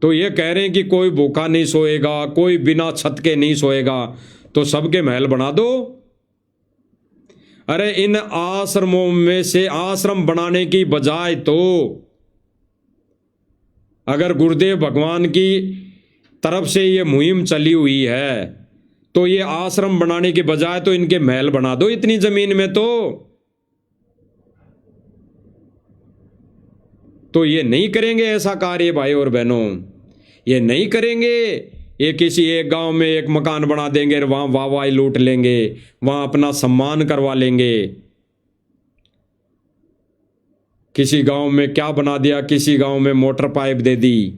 तो ये कह रहे हैं कि कोई भूखा नहीं सोएगा, कोई बिना छत के नहीं सोएगा, तो सबके महल बना दो। अरे इन आश्रमों में से आश्रम बनाने की बजाय तो अगर गुरुदेव भगवान की तरफ से ये मुहिम चली हुई है, तो ये आश्रम बनाने के बजाय तो इनके महल बना दो इतनी जमीन में। तो ये नहीं करेंगे ऐसा कार्य भाई और बहनों, ये नहीं करेंगे। ये किसी एक गांव में एक मकान बना देंगे, वहां वाहवाही लूट लेंगे, वहां अपना सम्मान करवा लेंगे। किसी गांव में क्या बना दिया, किसी गांव में मोटर पाइप दे दी,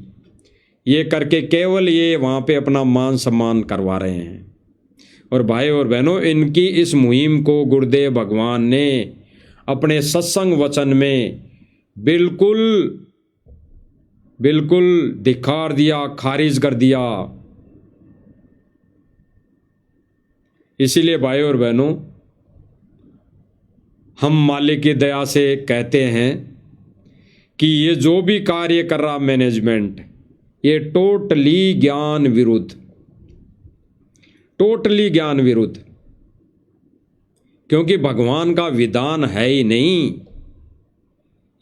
ये करके केवल ये वहां पे अपना मान सम्मान करवा रहे हैं। और भाई और बहनों, इनकी इस मुहिम को गुरुदेव भगवान ने अपने सत्संग वचन में बिल्कुल धिक्कार दिया, खारिज कर दिया। इसीलिए भाई और बहनों, हम मालिक की दया से कहते हैं कि ये जो भी कार्य कर रहा मैनेजमेंट, ये टोटली ज्ञान विरुद्ध, क्योंकि भगवान का विधान है ही नहीं,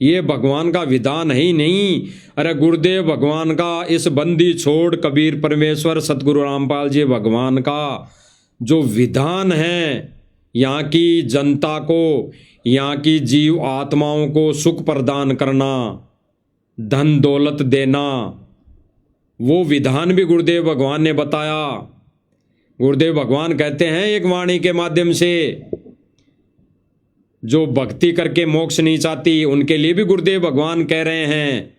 ये भगवान का विधान है ही नहीं। अरे गुरुदेव भगवान का इस बंदी छोड़ कबीर परमेश्वर सतगुरु रामपाल जी भगवान का जो विधान है, यहाँ की जनता को, यहाँ की जीव आत्माओं को सुख प्रदान करना, धन दौलत देना, वो विधान भी गुरुदेव भगवान ने बताया। गुरुदेव भगवान कहते हैं एक वाणी के माध्यम से, जो भक्ति करके मोक्ष नहीं चाहती उनके लिए भी गुरुदेव भगवान कह रहे हैं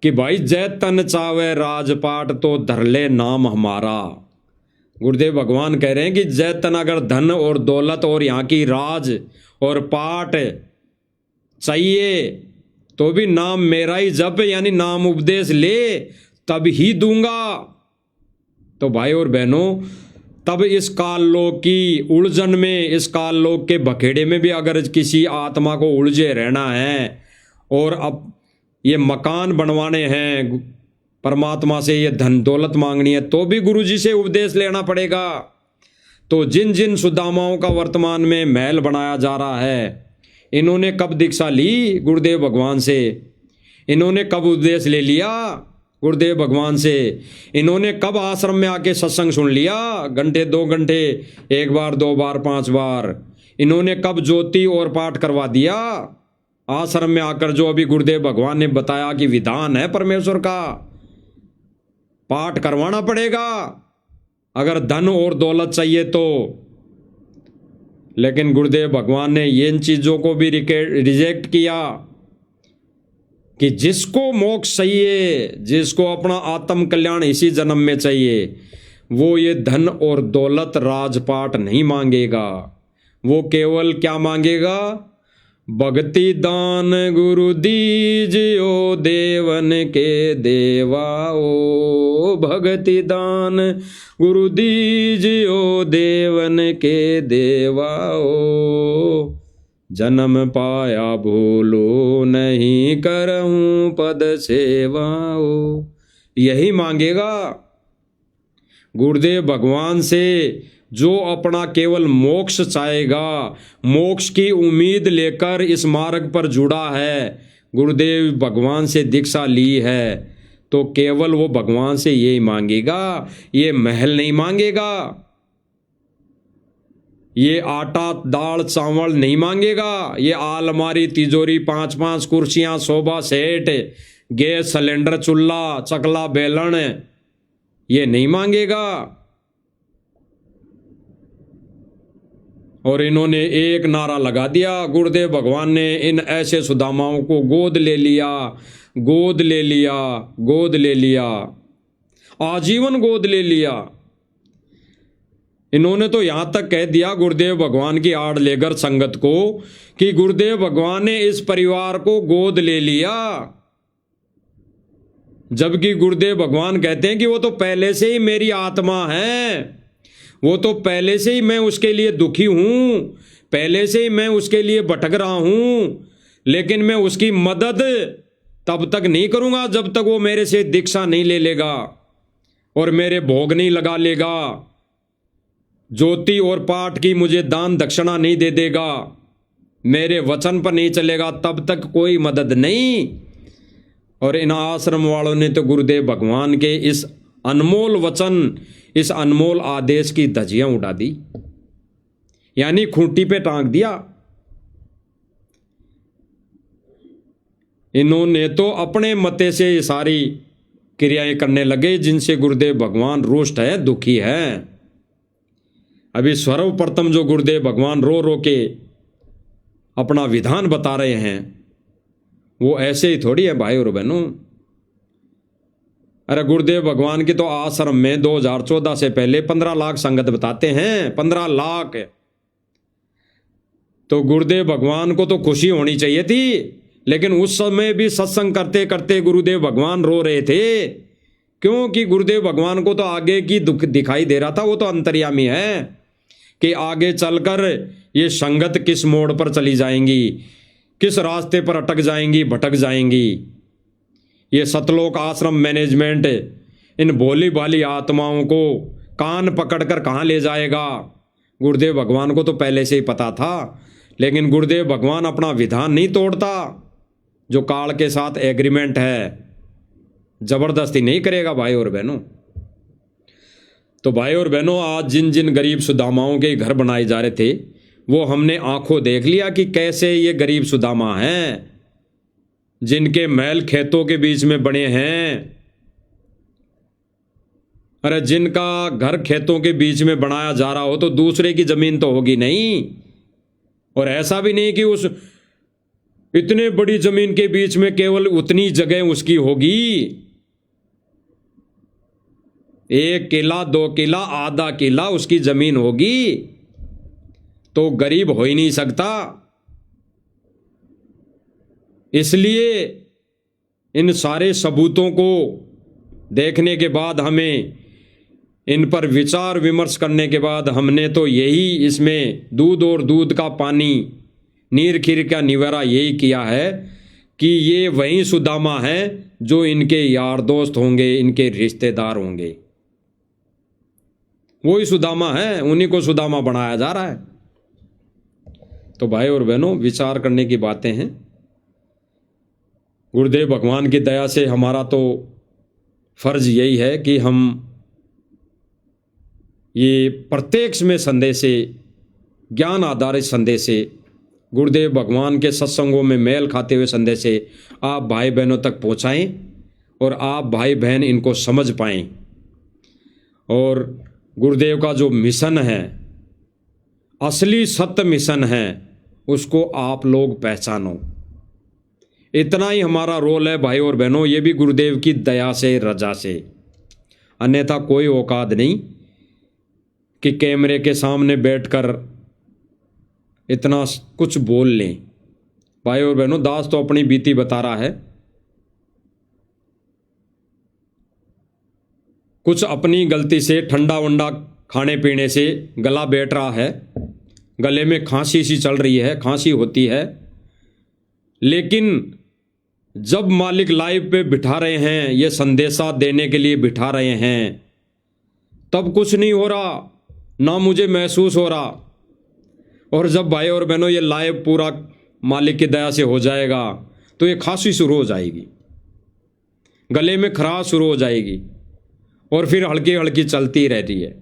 कि भाई जय तन चावे राजपाट तो धर ले नाम हमारा। गुरुदेव भगवान कह रहे हैं कि जय तन अगर धन और दौलत और यहाँ की राज और पाट चाहिए तो भी नाम मेरा ही जप, यानी नाम उपदेश ले, तब ही दूंगा। तो भाई और बहनों, तब इस काल लोक की उलझन में, इस काल लोक के बखेड़े में भी अगर किसी आत्मा को उलझे रहना है और अब ये मकान बनवाने हैं, परमात्मा से ये धन दौलत मांगनी है, तो भी गुरुजी से उपदेश लेना पड़ेगा। तो जिन जिन सुदामाओं का वर्तमान में महल बनाया जा रहा है, इन्होंने कब दीक्षा ली गुरुदेव भगवान से? इन्होंने कब उपदेश ले लिया गुरुदेव भगवान से? इन्होंने कब आश्रम में आके सत्संग सुन लिया? घंटे 2 घंटे, 1 बार 2 बार 5 बार? इन्होंने कब ज्योति और पाठ करवा दिया आश्रम में आकर? जो अभी गुरुदेव भगवान ने बताया कि विधान है परमेश्वर का, पाठ करवाना पड़ेगा अगर धन और दौलत चाहिए तो। लेकिन गुरुदेव भगवान ने इन चीजों को भी रिजेक्ट किया कि जिसको मोक्ष चाहिए, जिसको अपना आत्म कल्याण इसी जन्म में चाहिए, वो ये धन और दौलत राजपाट नहीं मांगेगा। वो केवल क्या मांगेगा? भक्ति दान गुरु दीजियो देवन के देवाओ, भक्ति दान गुरु दीजियो देवन के देवाओ, जन्म पाया भूलो नहीं करऊं पद सेवाओ। यही मांगेगा गुरुदेव भगवान से जो अपना केवल मोक्ष चाहेगा, मोक्ष की उम्मीद लेकर इस मार्ग पर जुड़ा है, गुरुदेव भगवान से दीक्षा ली है, तो केवल वो भगवान से यही मांगेगा, ये महल नहीं मांगेगा, ये आटा दाल चावल नहीं मांगेगा, ये आलमारी तिजोरी 5-5 कुर्सियां सोफा सेट गैस सिलेंडर चूल्हा चकला बेलन ये नहीं मांगेगा। और इन्होंने एक नारा लगा दिया, गुरुदेव भगवान ने इन ऐसे सुदामाओं को गोद ले लिया, गोद ले लिया, गोद ले लिया, आजीवन गोद ले लिया। इन्होंने तो यहां तक कह दिया गुरुदेव भगवान की आड़ लेकर संगत को कि गुरुदेव भगवान ने इस परिवार को गोद ले लिया, जबकि गुरुदेव भगवान कहते हैं कि वो तो पहले से ही मेरी आत्मा है, वो तो पहले से ही मैं उसके लिए दुखी हूं, पहले से ही मैं उसके लिए भटक रहा हूं, लेकिन मैं उसकी मदद तब तक नहीं करूंगा जब तक वो मेरे से दीक्षा नहीं ले लेगा और मेरे भोग नहीं लगा लेगा, ज्योति और पाठ की मुझे दान दक्षिणा नहीं दे देगा, मेरे वचन पर नहीं चलेगा, तब तक कोई मदद नहीं। और इन आश्रम वालों ने तो गुरुदेव भगवान के इस अनमोल वचन, इस अनमोल आदेश की धज्जियां उड़ा दी, यानी खूंटी पे टांग दिया। इन्होंने तो अपने मते से ये सारी क्रियाएं करने लगे जिनसे गुरुदेव भगवान रुष्ट है, दुखी है। अभी सर्वप्रथम जो गुरुदेव भगवान रो रो के अपना विधान बता रहे हैं वो ऐसे ही थोड़ी है भाई और बहनों। अरे गुरुदेव भगवान की तो आश्रम में 2014 से पहले 15 लाख संगत बताते हैं, 15 लाख। तो गुरुदेव भगवान को तो खुशी होनी चाहिए थी, लेकिन उस समय भी सत्संग करते करते गुरुदेव भगवान रो रहे थे, क्योंकि गुरुदेव भगवान को तो आगे की दुख दिखाई दे रहा था। वो तो अंतर्यामी है कि आगे चलकर ये संगत किस मोड़ पर चली जाएंगी, किस रास्ते पर अटक जाएंगी, भटक जाएंगी। ये सतलोक आश्रम मैनेजमेंट इन भोली भाली आत्माओं को कान पकड़कर कहाँ ले जाएगा, गुरुदेव भगवान को तो पहले से ही पता था। लेकिन गुरुदेव भगवान अपना विधान नहीं तोड़ता, जो काल के साथ एग्रीमेंट है, जबरदस्ती नहीं करेगा भाई और बहनों। तो भाई और बहनों, आज जिन जिन गरीब सुदामाओं के घर बनाए जा रहे थे वो हमने आंखों देख लिया कि कैसे ये गरीब सुदामा हैं, जिनके महल खेतों के बीच में बने हैं। अरे जिनका घर खेतों के बीच में बनाया जा रहा हो तो दूसरे की जमीन तो होगी नहीं, और ऐसा भी नहीं कि उस इतने बड़ी जमीन के बीच में केवल उतनी जगह उसकी होगी। 1 किला 2 किला आधा किला उसकी जमीन होगी, तो गरीब हो ही नहीं सकता। इसलिए इन सारे सबूतों को देखने के बाद, हमें इन पर विचार विमर्श करने के बाद, हमने तो यही इसमें दूध और दूध का पानी, नीर खीर का निवारा यही किया है कि ये वही सुदामा है जो इनके यार दोस्त होंगे, इनके रिश्तेदार होंगे। वही सुदामा है, उन्हीं को सुदामा बनाया जा रहा है। तो भाई और बहनों, विचार करने की बातें हैं। गुरुदेव भगवान की दया से हमारा तो फर्ज यही है कि हम ये प्रत्यक्ष में संदेशे, ज्ञान आधारित संदेशे, गुरुदेव भगवान के सत्संगों में मेल खाते हुए संदेशे आप भाई बहनों तक पहुंचाएं और आप भाई बहन इनको समझ पाएं। और गुरुदेव का जो मिशन है, असली सत्य मिशन है, उसको आप लोग पहचानो। इतना ही हमारा रोल है भाई और बहनों, ये भी गुरुदेव की दया से, रजा से। अन्यथा कोई औकात नहीं कि कैमरे के सामने बैठकर इतना कुछ बोल लें। भाई और बहनों, दास तो अपनी बीती बता रहा है, कुछ अपनी गलती से ठंडा वंडा खाने पीने से गला बैठ रहा है, गले में खांसी सी चल रही है, खांसी होती है। लेकिन जब मालिक लाइव पे बिठा रहे हैं, ये संदेशा देने के लिए बिठा रहे हैं, तब कुछ नहीं हो रहा, ना मुझे महसूस हो रहा। और जब भाई और बहनों ये लाइव पूरा मालिक की दया से हो जाएगा तो ये खांसी शुरू हो जाएगी, गले में खराश शुरू हो जाएगी, और फिर हल्की हल्की चलती रहती है।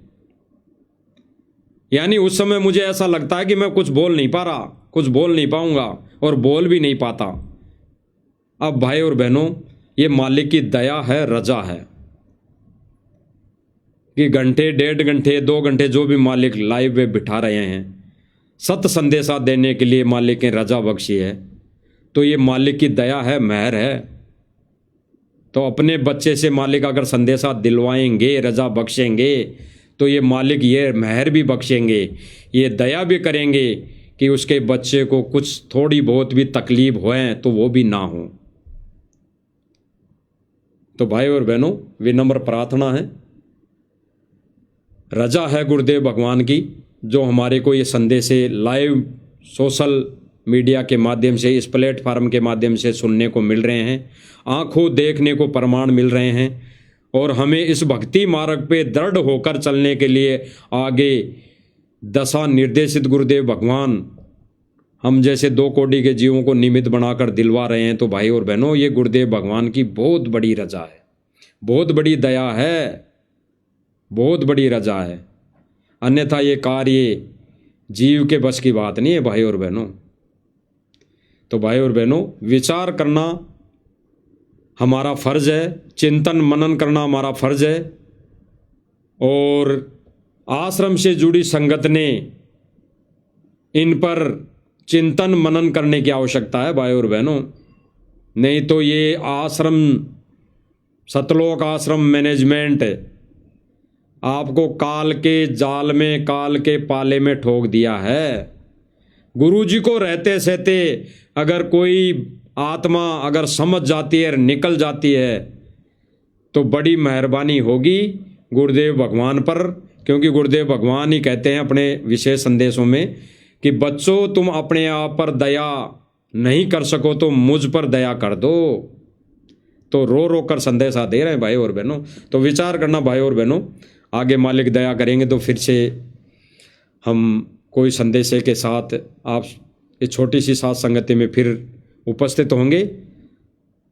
यानी उस समय मुझे ऐसा लगता है कि मैं कुछ बोल नहीं पा रहा, कुछ बोल नहीं पाऊंगा और बोल भी नहीं पाता। अब भाई और बहनों, ये मालिक की दया है, रजा है कि घंटे, 1.5 घंटे, 2 घंटे जो भी मालिक लाइव में बिठा रहे हैं, सत्य संदेशा देने के लिए मालिक ने रजा बख्शी है। तो ये मालिक की दया है, मेहर है। तो अपने बच्चे से मालिक अगर संदेशा दिलवाएंगे, रजा बख्शेंगे, तो ये मालिक ये मेहर भी बख्शेंगे, ये दया भी करेंगे कि उसके बच्चे को कुछ थोड़ी बहुत भी तकलीफ होए तो वो भी ना हो। तो भाई और बहनों, विनम्र प्रार्थना है, रजा है गुरुदेव भगवान की, जो हमारे को ये संदेश लाइव सोशल मीडिया के माध्यम से, इस प्लेटफार्म के माध्यम से सुनने को मिल रहे हैं, आंखों देखने को प्रमाण मिल रहे हैं। और हमें इस भक्ति मार्ग पे दृढ़ होकर चलने के लिए आगे दशा निर्देशित गुरुदेव भगवान हम जैसे 2 कोटि के जीवों को निमित्त बनाकर दिलवा रहे हैं। तो भाई और बहनों, ये गुरुदेव भगवान की बहुत बड़ी रजा है, बहुत बड़ी दया है, बहुत बड़ी रजा है। अन्यथा ये कार्य जीव के बस की बात नहीं है भाई और बहनों। तो भाई और बहनों, विचार करना हमारा फर्ज है, चिंतन मनन करना हमारा फर्ज है। और आश्रम से जुड़ी संगत ने इन पर चिंतन मनन करने की आवश्यकता है भाई और बहनों। नहीं तो ये आश्रम, सतलोक आश्रम मैनेजमेंट आपको काल के जाल में, काल के पाले में ठोक दिया है। गुरुजी को रहते सहते अगर कोई आत्मा अगर समझ जाती है, निकल जाती है, तो बड़ी मेहरबानी होगी गुरुदेव भगवान पर। क्योंकि गुरुदेव भगवान ही कहते हैं अपने विशेष संदेशों में कि बच्चों, तुम अपने आप पर दया नहीं कर सको तो मुझ पर दया कर दो। तो रो रो कर संदेशा दे रहे हैं भाई और बहनों। तो विचार करना भाई और बहनों, आगे मालिक दया करेंगे तो फिर से हम कोई संदेश के साथ आप इस छोटी सी साथ संगति में फिर उपस्थित होंगे।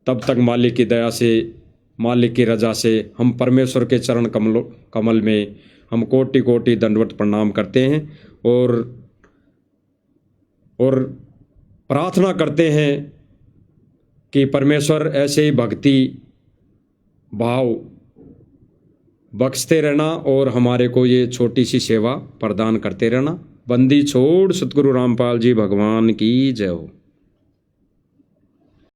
तब तक मालिक की दया से, मालिक की रजा से हम परमेश्वर के चरण कमल में हम कोटि कोटि दंडवत प्रणाम करते हैं और प्रार्थना करते हैं कि परमेश्वर ऐसे ही भक्ति भाव बख्शते रहना और हमारे को ये छोटी सी सेवा प्रदान करते रहना। बंदी छोड़ सतगुरु रामपाल जी भगवान की जय हो।